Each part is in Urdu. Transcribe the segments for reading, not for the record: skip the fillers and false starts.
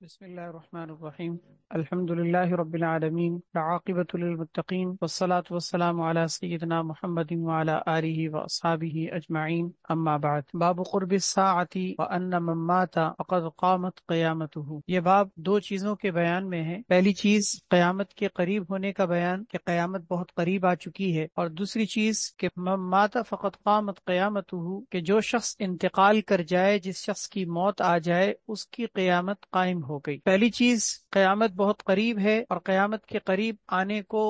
بسم الله الرحمن الرحيم. الحمد لله رب العالمين، العاقبة للمتقين، والصلاة والسلام على سيدنا محمد وعلى آله وأصحابه أجمعين. أما بعد، باب قرب الساعة وأن من مات فقد قامت قیامته. یہ باب دو چیزوں کے بیان میں ہے. پہلی چیز قیامت کے قریب ہونے کا بیان کہ قیامت بہت قریب آ چکی ہے، اور دوسری چیز کہ من مات فقد قامت قیامته کہ جو شخص انتقال کر جائے، جس شخص کی موت آ جائے، اس کی قیامت قائم ہو گئی. پہلی چیز قیامت بہت قریب ہے، اور قیامت کے قریب آنے کو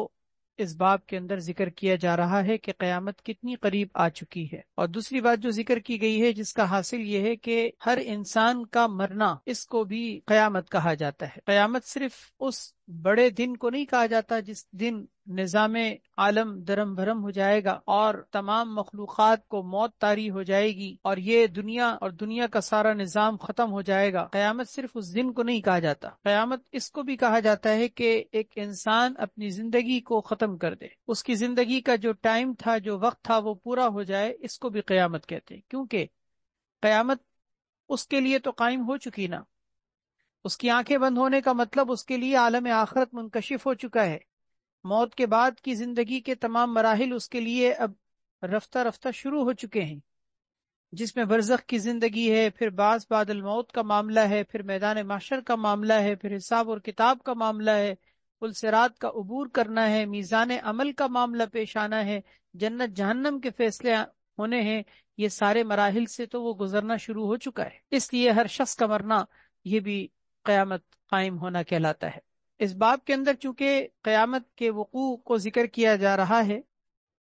اس باب کے اندر ذکر کیا جا رہا ہے کہ قیامت کتنی قریب آ چکی ہے. اور دوسری بات جو ذکر کی گئی ہے، جس کا حاصل یہ ہے کہ ہر انسان کا مرنا، اس کو بھی قیامت کہا جاتا ہے. قیامت صرف اس بڑے دن کو نہیں کہا جاتا جس دن نظام عالم درم بھرم ہو جائے گا اور تمام مخلوقات کو موت طاری ہو جائے گی اور یہ دنیا اور دنیا کا سارا نظام ختم ہو جائے گا. قیامت صرف اس دن کو نہیں کہا جاتا. قیامت اس کو بھی کہا جاتا ہے کہ ایک انسان اپنی زندگی کو ختم کر دے، اس کی زندگی کا جو ٹائم تھا، جو وقت تھا، وہ پورا ہو جائے. اس کو بھی قیامت کہتے ہیں، کیونکہ قیامت اس کے لیے تو قائم ہو چکی نا. اس کی آنکھیں بند ہونے کا مطلب اس کے لیے عالم آخرت منکشف ہو چکا ہے. موت کے بعد کی زندگی کے تمام مراحل اس کے لیے اب رفتہ رفتہ شروع ہو چکے ہیں، جس میں برزخ کی زندگی ہے، پھر بعث بعد الموت کا معاملہ ہے، پھر میدان محشر کا معاملہ ہے، پھر حساب اور کتاب کا معاملہ ہے، پل صراط کا عبور کرنا ہے، میزان عمل کا معاملہ پیش آنا ہے، جنت جہنم کے فیصلے ہونے ہیں. یہ سارے مراحل سے تو وہ گزرنا شروع ہو چکا ہے. اس لیے ہر شخص کا مرنا یہ بھی قیامت قائم ہونا کہلاتا ہے. اس باب کے اندر چونکہ قیامت کے وقوع کو ذکر کیا جا رہا ہے،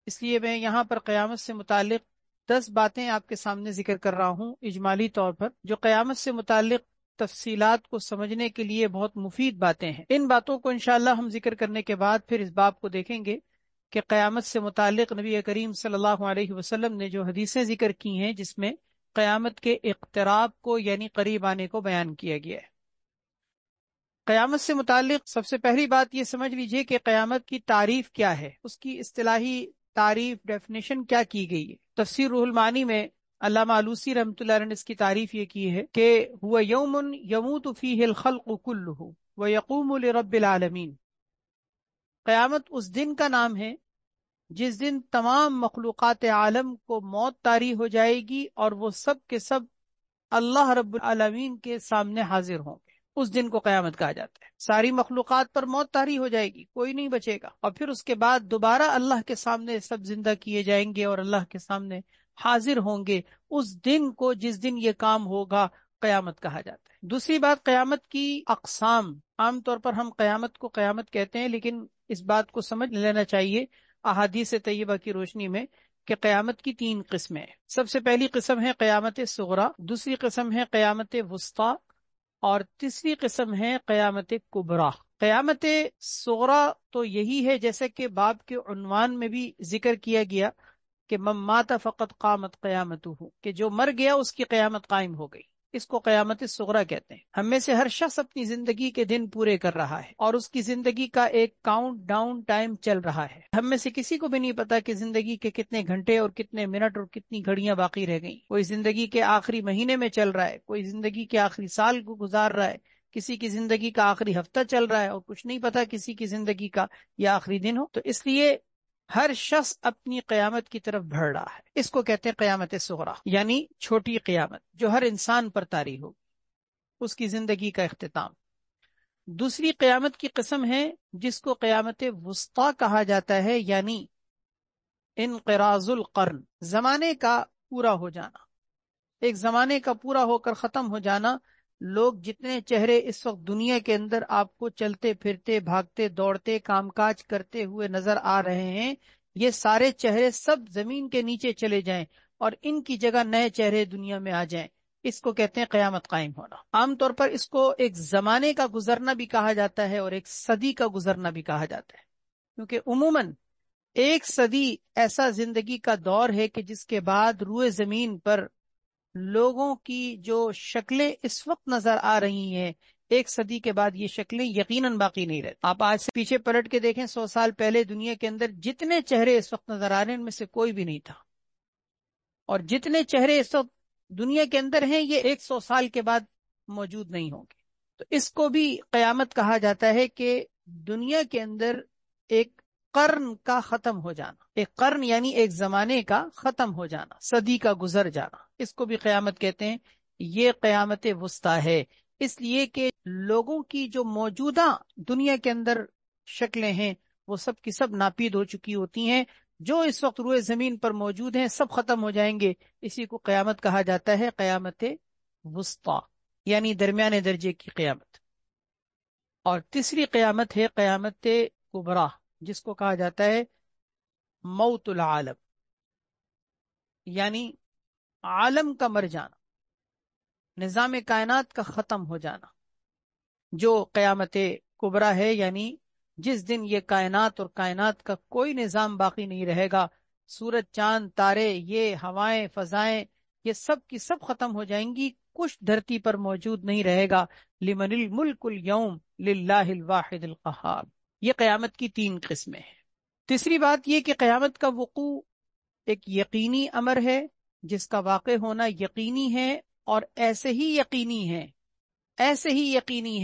اس لیے میں یہاں پر قیامت سے متعلق 10 باتیں آپ کے سامنے ذکر کر رہا ہوں اجمالی طور پر، جو قیامت سے متعلق تفصیلات کو سمجھنے کے لیے بہت مفید باتیں ہیں. ان باتوں کو انشاءاللہ ہم ذکر کرنے کے بعد پھر اس باب کو دیکھیں گے کہ قیامت سے متعلق نبی کریم صلی اللہ علیہ وسلم نے جو حدیثیں ذکر کی ہیں، جس میں قیامت کے اقتراب کو یعنی قریب آنے کو بیان کیا گیا ہے. قیامت سے متعلق سب سے پہلی بات یہ سمجھ لیجئے کہ قیامت کی تعریف کیا ہے، اس کی اصطلاحی تعریف ڈیفینیشن کیا کی گئی ہے. تفسیر روح المعانی میں علامہ آلوسی رحمۃ اللہ علیہ نے اس کی تعریف یہ کی ہے کہ هو یوم یموت فیہ الخلق کلہ ویقوم لرب العالمین. قیامت اس دن کا نام ہے جس دن تمام مخلوقات عالم کو موت طاری ہو جائے گی اور وہ سب کے سب اللہ رب العالمین کے سامنے حاضر ہوں گے. اس دن کو قیامت کہا جاتا ہے. ساری مخلوقات پر موت طاری ہو جائے گی، کوئی نہیں بچے گا، اور پھر اس کے بعد دوبارہ اللہ کے سامنے سب زندہ کیے جائیں گے اور اللہ کے سامنے حاضر ہوں گے. اس دن کو، جس دن یہ کام ہوگا، قیامت کہا جاتا ہے. دوسری بات، قیامت کی اقسام. عام طور پر ہم قیامت کو قیامت کہتے ہیں، لیکن اس بات کو سمجھ لینا چاہیے احادیث طیبہ کی روشنی میں کہ قیامت کی 3 قسمیں. سب سے پہلی قسم ہے قیامت صغریٰ، دوسری قسم ہے قیامت وسطیٰ، اور تیسری قسم ہے قیامت کبریٰ. قیامت صغریٰ تو یہی ہے جیسے کہ باب کے عنوان میں بھی ذکر کیا گیا کہ من مات فقد قامت قیامتہ، کہ جو مر گیا اس کی قیامت قائم ہو گئی. اس کو قیامت صغریٰ کہتے ہیں. ہم میں سے ہر شخص اپنی زندگی کے دن پورے کر رہا ہے اور اس کی زندگی کا ایک کاؤنٹ ڈاؤن ٹائم چل رہا ہے. ہم میں سے کسی کو بھی نہیں پتا کہ زندگی کے کتنے گھنٹے اور کتنے منٹ اور کتنی گھڑیاں باقی رہ گئیں. کوئی زندگی کے آخری مہینے میں چل رہا ہے، کوئی زندگی کے آخری سال کو گزار رہا ہے، کسی کی زندگی کا آخری ہفتہ چل رہا ہے، اور کچھ نہیں پتا کسی کی زندگی کا یہ آخری دن ہو. تو اس لیے ہر شخص اپنی قیامت کی طرف بڑھ رہا ہے. اس کو کہتے ہیں قیامت صغریٰ، یعنی چھوٹی قیامت جو ہر انسان پر طاری ہوگی، اس کی زندگی کا اختتام. دوسری قیامت کی قسم ہے جس کو قیامت وسطیٰ کہا جاتا ہے، یعنی انقراض القرن، زمانے کا پورا ہو جانا. ایک زمانے کا پورا ہو کر ختم ہو جانا. لوگ جتنے چہرے اس وقت دنیا کے اندر آپ کو چلتے پھرتے، بھاگتے دوڑتے، کام کاج کرتے ہوئے نظر آ رہے ہیں، یہ سارے چہرے سب زمین کے نیچے چلے جائیں اور ان کی جگہ نئے چہرے دنیا میں آ جائیں. اس کو کہتے ہیں قیامت قائم ہونا. عام طور پر اس کو ایک زمانے کا گزرنا بھی کہا جاتا ہے اور ایک صدی کا گزرنا بھی کہا جاتا ہے، کیونکہ عموماً ایک صدی ایسا زندگی کا دور ہے کہ جس کے بعد روئے زمین پر لوگوں کی جو شکلیں اس وقت نظر آ رہی ہیں، ایک صدی کے بعد یہ شکلیں یقیناً باقی نہیں رہتی. آپ آج سے پیچھے پلٹ کے دیکھیں، 100 سال پہلے دنیا کے اندر جتنے چہرے اس وقت نظر آ رہے ہیں ان میں سے کوئی بھی نہیں تھا، اور جتنے چہرے اس وقت دنیا کے اندر ہیں یہ 100 سال کے بعد موجود نہیں ہوں گے. تو تو اس کو بھی قیامت کہا جاتا ہے کہ دنیا کے اندر ایک قرن کا ختم ہو جانا، ایک قرن یعنی ایک زمانے کا ختم ہو جانا، صدی کا گزر جانا، اس کو بھی قیامت کہتے ہیں۔ یہ قیامت وسطی ہے، اس لیے کہ لوگوں کی جو موجودہ دنیا کے اندر شکلیں ہیں وہ سب کی سب ناپید ہو چکی ہوتی ہیں، جو اس وقت روئے زمین پر موجود ہیں سب ختم ہو جائیں گے، اسی کو قیامت کہا جاتا ہے، قیامت وسطی یعنی درمیانے درجے کی قیامت۔ اور تیسری قیامت ہے قیامت کبریٰ، جس کو کہا جاتا ہے موت العالم، یعنی عالم کا مر جانا، نظام کائنات کا ختم ہو جانا، جو قیامت کبریٰ ہے، یعنی جس دن یہ کائنات اور کائنات کا کوئی نظام باقی نہیں رہے گا، سورج چاند تارے، یہ ہوائیں فضائیں، یہ سب کی سب ختم ہو جائیں گی، کچھ دھرتی پر موجود نہیں رہے گا۔ لمن الملک اليوم للہ الواحد القہار۔ یہ قیامت کی 3 قسمیں ہیں۔ تیسری بات یہ کہ قیامت کا وقوع ایک یقینی امر ہے، جس کا واقع ہونا یقینی ہے، اور ایسے ہی یقینی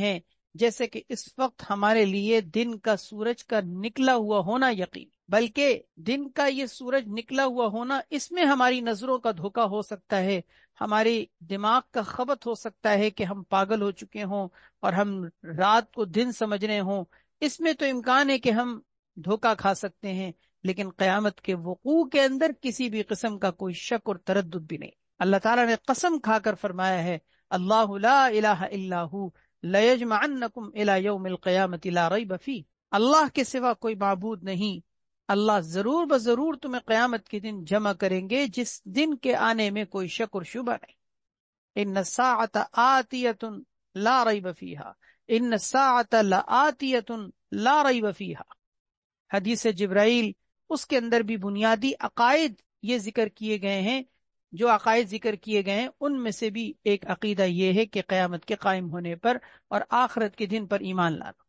ہے جیسے کہ اس وقت ہمارے لیے دن کا سورج کا نکلا ہوا ہونا یقین، بلکہ دن کا یہ سورج نکلا ہوا ہونا، اس میں ہماری نظروں کا دھوکا ہو سکتا ہے، ہماری دماغ کا خبط ہو سکتا ہے کہ ہم پاگل ہو چکے ہوں اور ہم رات کو دن سمجھ رہے ہوں، اس میں تو امکان ہے کہ ہم دھوکا کھا سکتے ہیں، لیکن قیامت کے وقوع کے اندر کسی بھی قسم کا کوئی شک اور تردد بھی نہیں۔ اللہ تعالیٰ نے قسم کھا کر فرمایا ہے، اللہ لا الہ الا ہو لَيَجْمَعَنَّكُمْ إِلَى يَوْمِ الْقِيَامَةِ لَا رَيْبَ فِيهِ۔ اللہ کے سوا کوئی معبود نہیں، اللہ ضرور بضرور تمہیں قیامت کے دن جمع کریں گے، جس دن کے آنے میں کوئی شک اور شبہ نہیں۔ إِنَّ السَّاعَةَ آتِيَةٌ لَا رَيْبَ فِيهَا، إِنَّ السَّاعَةَ لَآتِيَةٌ لَا رَيْبَ فِيهَا۔ حدیث جبرائیل، اس کے اندر بھی بنیادی عقائد یہ ذکر کیے گئے ہیں، جو عقائد ذکر کیے گئے ہیں ان میں سے بھی ایک عقیدہ یہ ہے کہ قیامت کے قائم ہونے پر اور آخرت کے دن پر ایمان لانا۔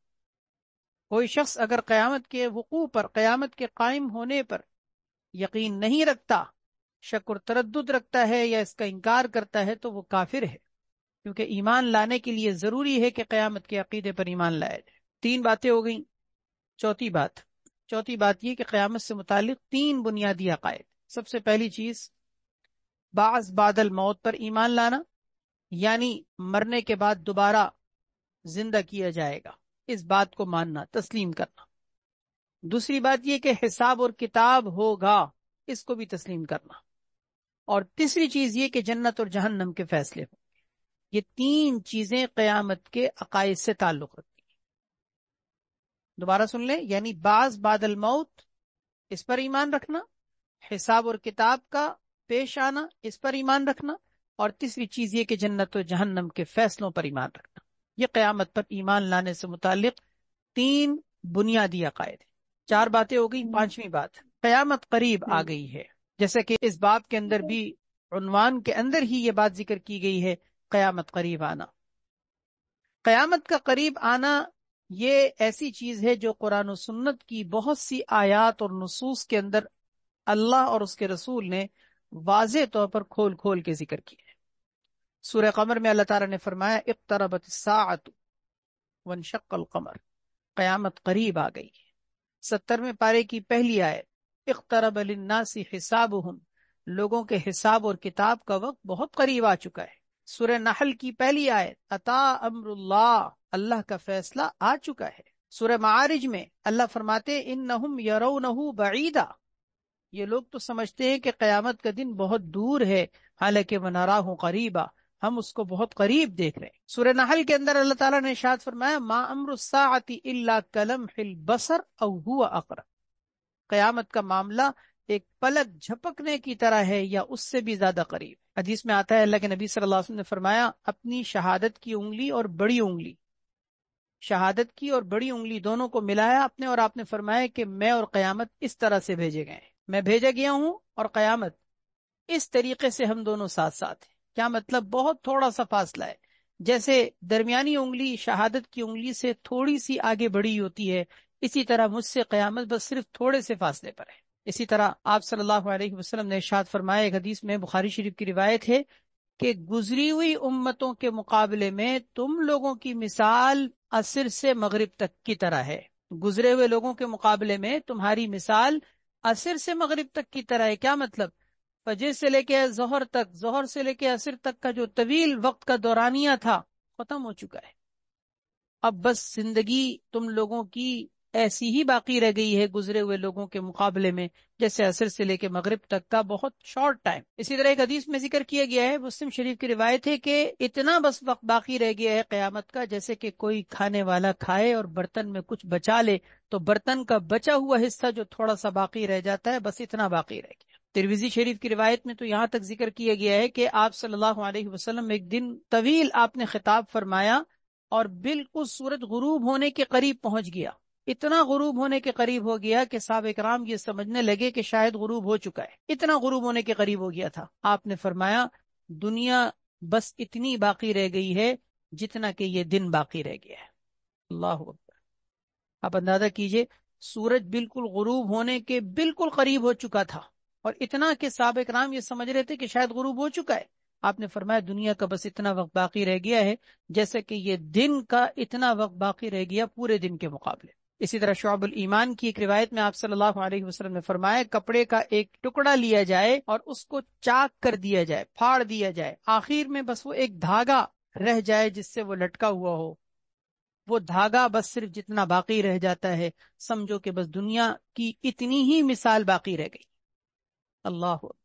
کوئی شخص اگر قیامت کے وقوع پر، قیامت کے قائم ہونے پر یقین نہیں رکھتا، شک اور تردد رکھتا ہے یا اس کا انکار کرتا ہے، تو وہ کافر ہے، کیونکہ ایمان لانے کے لیے ضروری ہے کہ قیامت کے عقیدے پر ایمان لایا جائے۔ 3 باتیں ہو گئیں۔ چوتھی بات یہ کہ قیامت سے متعلق 3 بنیادی عقائد۔ سب سے پہلی چیز بعد الموت پر ایمان لانا، یعنی مرنے کے بعد دوبارہ زندہ کیا جائے گا، اس بات کو ماننا، تسلیم کرنا۔ دوسری بات یہ کہ حساب اور کتاب ہوگا، اس کو بھی تسلیم کرنا۔ اور تیسری چیز یہ کہ جنت اور جہنم کے فیصلے ہوں۔ یہ 3 چیزیں قیامت کے عقائد سے تعلق رکھتی ہیں۔ دوبارہ سن لیں، یعنی بعد الموت، اس پر ایمان رکھنا، حساب اور کتاب کا پیش آنا، اس پر ایمان رکھنا، اور تیسری چیز یہ کہ جنت و جہنم کے فیصلوں پر ایمان رکھنا۔ یہ قیامت پر ایمان لانے سے متعلق 3 بنیادی عقائد ہیں۔ 4 باتیں ہو گئی۔ 5ویں بات، قیامت قریب آ گئی ہے، جیسے کہ اس باب کے اندر بھی عنوان کے اندر ہی یہ بات ذکر کی گئی ہے، قیامت قریب آنا۔ قیامت کا قریب آنا یہ ایسی چیز ہے جو قرآن و سنت کی بہت سی آیات اور نصوص کے اندر اللہ اور اس کے رسول نے واضح طور پر کھول کے ذکر کیا ہے۔ سورہ قمر میں اللہ تعالیٰ نے فرمایا، اقتربت الساعۃ وانشق القمر، قیامت قریب آ گئی ہے۔ 70ویں پارے کی پہلی آیت، اقترب للناس حسابهم، لوگوں کے حساب اور کتاب کا وقت بہت قریب آ چکا ہے۔ سورہ نحل کی پہلی آیت، اتا امر اللہ، اللہ کا فیصلہ آ چکا ہے۔ سورہ معارج میں اللہ فرماتے، انہم یرونہ بعیدا، یہ لوگ تو سمجھتے ہیں کہ قیامت کا دن بہت دور ہے، حالانکہ ونراہ قریبا، ہم اس کو بہت قریب دیکھ رہے ہیں۔ سورہ نحل کے اندر اللہ تعالیٰ نے ارشاد فرمایا، ما امر الساعۃ الا کلمح البصر او هو اقرب، قیامت کا معاملہ ایک پلک جھپکنے کی طرح ہے یا اس سے بھی زیادہ قریب۔ حدیث میں آتا ہے، اللہ کے نبی صلی اللہ علیہ وسلم نے فرمایا، اپنی شہادت کی انگلی اور بڑی انگلی، شہادت کی اور بڑی انگلی دونوں کو ملایا اپنے، اور آپ نے فرمایا کہ میں اور قیامت اس طرح سے بھیجے گئے ہیں، میں بھیجا گیا ہوں اور قیامت اس طریقے سے ہم دونوں ساتھ ساتھ ہیں۔ کیا مطلب؟ بہت تھوڑا سا فاصلہ ہے، جیسے درمیانی انگلی شہادت کی انگلی سے تھوڑی سی آگے بڑھی ہوتی ہے، اسی طرح مجھ سے قیامت بس صرف تھوڑے سے فاصلے پر ہے۔ اسی طرح آپ صلی اللہ علیہ وسلم نے ارشاد فرمایا، ایک حدیث میں بخاری شریف کی روایت ہے کہ گزری ہوئی امتوں کے مقابلے میں تم لوگوں کی مثال عصر سے مغرب تک کی طرح ہے. گزرے ہوئے لوگوں کے مقابلے میں تمہاری مثال عصر سے مغرب تک کی طرح ہے. کیا مطلب؟ فجر سے لے کے ظہر تک، ظہر سے لے کے عصر تک کا جو طویل وقت کا دورانیہ تھا ختم ہو چکا ہے. اب بس زندگی تم لوگوں کی ایسی ہی باقی رہ گئی ہے گزرے ہوئے لوگوں کے مقابلے میں، جیسے عصر سے لے کے مغرب تک کا بہت شارٹ ٹائم. اسی طرح ایک حدیث میں ذکر کیا گیا ہے، مسلم شریف کی روایت ہے کہ اتنا بس وقت باقی رہ گیا ہے قیامت کا، جیسے کہ کوئی کھانے والا کھائے اور برتن میں کچھ بچا لے تو برتن کا بچا ہوا حصہ جو تھوڑا سا باقی رہ جاتا ہے، بس اتنا باقی رہ گیا. ترمذی شریف کی روایت میں تو یہاں تک ذکر کیا گیا ہے کہ آپ صلی اللہ علیہ وسلم ایک دن طویل آپ نے خطاب فرمایا اور بالکل سورج غروب ہونے کے قریب پہنچ گیا. اتنا غروب ہونے کے قریب ہو گیا کہ صحابہ کرام یہ سمجھنے لگے کہ شاید غروب ہو چکا ہے، اتنا غروب ہونے کے قریب ہو گیا تھا. آپ نے فرمایا دنیا بس اتنی باقی رہ گئی ہے جتنا کہ یہ دن باقی رہ گیا ہے. اللہ اکبر. آپ اندازہ کیجئے، سورج بالکل غروب ہونے کے بالکل قریب ہو چکا تھا اور اتنا کہ صحابہ کرام یہ سمجھ رہے تھے کہ شاید غروب ہو چکا ہے. آپ نے فرمایا دنیا کا بس اتنا وقت باقی رہ گیا ہے جیسے کہ یہ دن کا اتنا وقت باقی رہ گیا پورے دن کے مقابلے. اسی طرح شعب الایمان کی ایک روایت میں آپ صلی اللہ علیہ وسلم نے فرمایا کپڑے کا ایک ٹکڑا لیا جائے اور اس کو چاک کر دیا جائے، پھاڑ دیا جائے، آخر میں بس وہ ایک دھاگا رہ جائے جس سے وہ لٹکا ہوا ہو. وہ دھاگا بس صرف جتنا باقی رہ جاتا ہے، سمجھو کہ بس دنیا کی اتنی ہی مثال باقی رہ گئی. اللہ اکبر.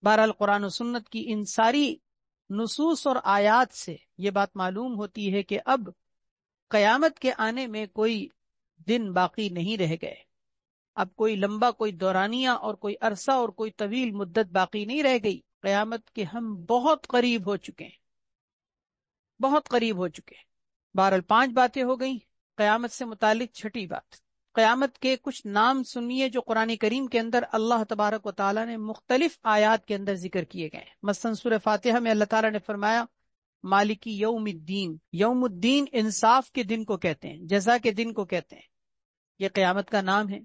بہرحال قرآن و سنت کی ان ساری نصوص اور آیات سے یہ بات معلوم ہوتی ہے کہ اب قیامت کے آنے میں کوئی دن باقی نہیں رہ گئے. اب کوئی لمبا، کوئی دورانیہ اور کوئی عرصہ اور کوئی طویل مدت باقی نہیں رہ گئی. قیامت کے ہم بہت قریب ہو چکے ہیں، بہت قریب ہو چکے ہیں. بہرحال 5 باتیں ہو گئیں. قیامت سے متعلق چھٹی بات، قیامت کے کچھ نام سنیے جو قرآن کریم کے اندر اللہ تبارک و تعالیٰ نے مختلف آیات کے اندر ذکر کیے گئے ہیں. مثلا سورہ فاتحہ میں اللہ تعالیٰ نے فرمایا مالکی یوم الدین. یوم الدین انصاف کے دن کو کہتے ہیں، جزا کے دن کو کہتے ہیں، یہ قیامت کا نام ہے.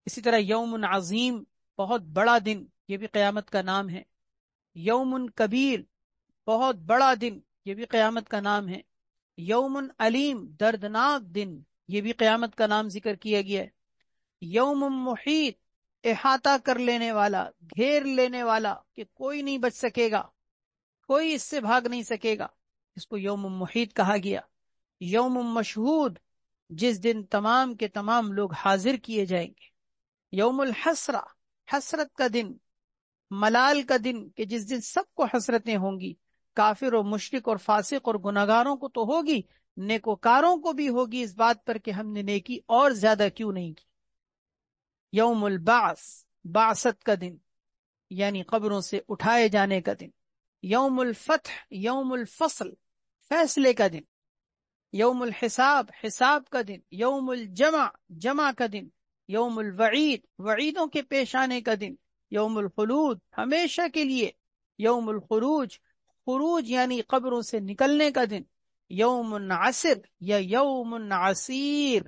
اسی طرح یوم عظیم، بہت بڑا دن، یہ بھی قیامت کا نام ہے. یوم کبیر، بہت بڑا دن، یہ بھی قیامت کا نام ہے. یوم علیم، دردناک دن، یہ بھی قیامت کا نام ذکر کیا گیا ہے. یوم محیط، احاطہ کر لینے والا، گھیر لینے والا، کہ کوئی نہیں بچ سکے گا، کوئی اس سے بھاگ نہیں سکے گا، اس کو یوم محیط کہا گیا. یوم مشہود، جس دن تمام کے تمام لوگ حاضر کیے جائیں گے. یوم الحسرہ، حسرت کا دن، ملال کا دن، کہ جس دن سب کو حسرتیں ہوں گی، کافر و مشرک اور فاسق اور گناہگاروں کو تو ہوگی، نیکوکاروں کو بھی ہوگی اس بات پر کہ ہم نے نیکی اور زیادہ کیوں نہیں کی. یوم البعث، بعثت کا دن، یعنی قبروں سے اٹھائے جانے کا دن. یوم الفتح، یوم الفصل، فیصلے کا دن. یوم الحساب، حساب کا دن. یوم الجمع، جمع کا دن. یوم الوعید، وعیدوں کے پیش آنے کا دن. یوم الخلود، ہمیشہ کے لیے. یوم الخروج، خروج یعنی قبروں سے نکلنے کا دن. یوم عسر یا یوم عسیر،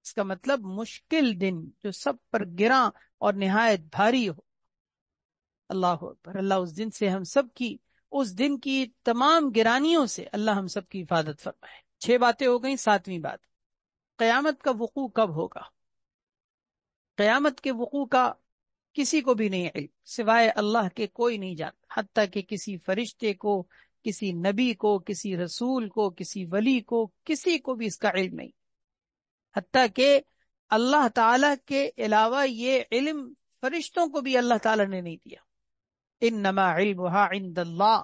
اس کا مطلب مشکل دن جو سب پر گراں اور نہایت بھاری ہو. اللہ اکبر. اللہ اس دن سے ہم سب کی، اس دن کی تمام گرانیوں سے اللہ ہم سب کی حفاظت فرمائے. 6 باتیں ہو گئیں. 7ویں بات، قیامت کا وقوع کب ہوگا؟ قیامت کے وقوع کا کسی کو بھی نہیں علم، سوائے اللہ کے کوئی نہیں جانتا، حتیٰ کہ کسی فرشتے کو، کسی نبی کو، کسی رسول کو، کسی ولی کو، کسی کو بھی اس کا علم نہیں. حتیٰ کہ اللہ تعالی کے علاوہ یہ علم فرشتوں کو بھی اللہ تعالی نے نہیں دیا. انما علمها عند اللہ،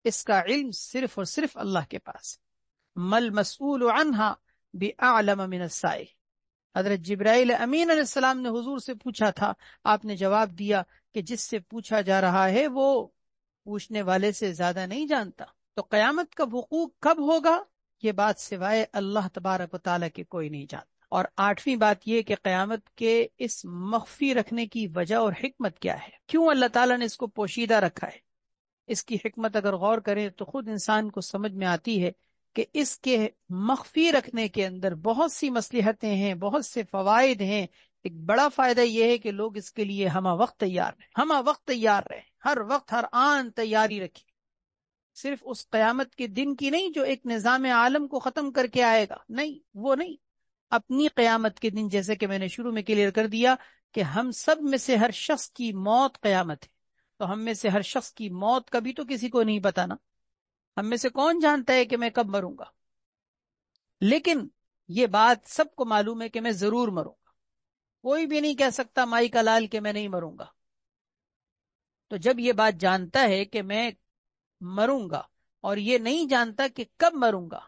اس کا علم صرف اور صرف اللہ کے پاس. مل مسئول عنہا بأعلم من السائل. حضرت جبرائیل امین علیہ السلام نے حضور سے پوچھا تھا، آپ نے جواب دیا کہ جس سے پوچھا جا رہا ہے وہ پوچھنے والے سے زیادہ نہیں جانتا. تو قیامت کا وقوع کب ہوگا، یہ بات سوائے اللہ تبارک و تعالیٰ کے کوئی نہیں جانتا. اور 8ویں بات یہ کہ قیامت کے اس مخفی رکھنے کی وجہ اور حکمت کیا ہے، کیوں اللہ تعالیٰ نے اس کو پوشیدہ رکھا ہے. اس کی حکمت اگر غور کریں تو خود انسان کو سمجھ میں آتی ہے کہ اس کے مخفی رکھنے کے اندر بہت سی مصلحتیں ہیں، بہت سے فوائد ہیں. ایک بڑا فائدہ یہ ہے کہ لوگ اس کے لیے ہمہ وقت تیار رہیں، ہمہ وقت تیار رہیں، ہر وقت ہر آن تیاری رکھیں، صرف اس قیامت کے دن کی نہیں جو ایک نظام عالم کو ختم کر کے آئے گا، نہیں وہ نہیں، اپنی قیامت کے دن، جیسے کہ میں نے شروع میں کلیئر کر دیا کہ ہم سب میں سے ہر شخص کی موت قیامت ہے، تو ہم میں سے ہر شخص کی موت کا بھی تو کسی کو نہیں پتا نا، ہم میں سے کون جانتا ہے کہ میں کب مروں گا، لیکن یہ بات سب کو معلوم ہے کہ میں ضرور مروں گا، کوئی بھی نہیں کہہ سکتا مائی کا لال کہ میں نہیں مروں گا۔ تو جب یہ بات جانتا ہے کہ میں مروں گا اور یہ نہیں جانتا کہ کب مروں گا،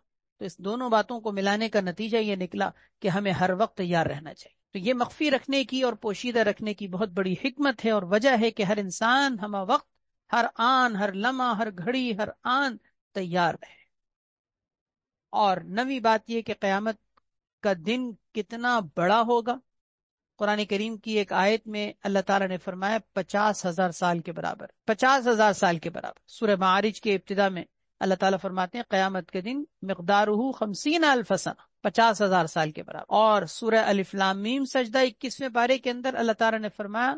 تو اس دونوں باتوں کو ملانے کا نتیجہ یہ نکلا کہ ہمیں ہر وقت تیار رہنا چاہیے۔ تو یہ مخفی رکھنے کی اور پوشیدہ رکھنے کی بہت بڑی حکمت ہے اور وجہ ہے کہ ہر انسان ہمہ وقت، ہر آن، ہر لمحہ، ہر گھڑی، ہر آن تیار رہے۔ اور نویں بات یہ کہ قیامت کا دن کتنا بڑا ہوگا۔ قرآن کریم کی ایک آیت میں اللہ تعالیٰ نے فرمایا 50,000 سال کے برابر، 50,000 سال کے برابر۔ سورہ معارج کے ابتدا میں اللہ تعالیٰ فرماتے ہیں قیامت کے دن مقدارہ 50,000 سنہ، 50,000 سال کے برابر۔ اور سورہ الف لام میم سجدہ 21ویں پارے کے اندر اللہ تعالیٰ نے فرمایا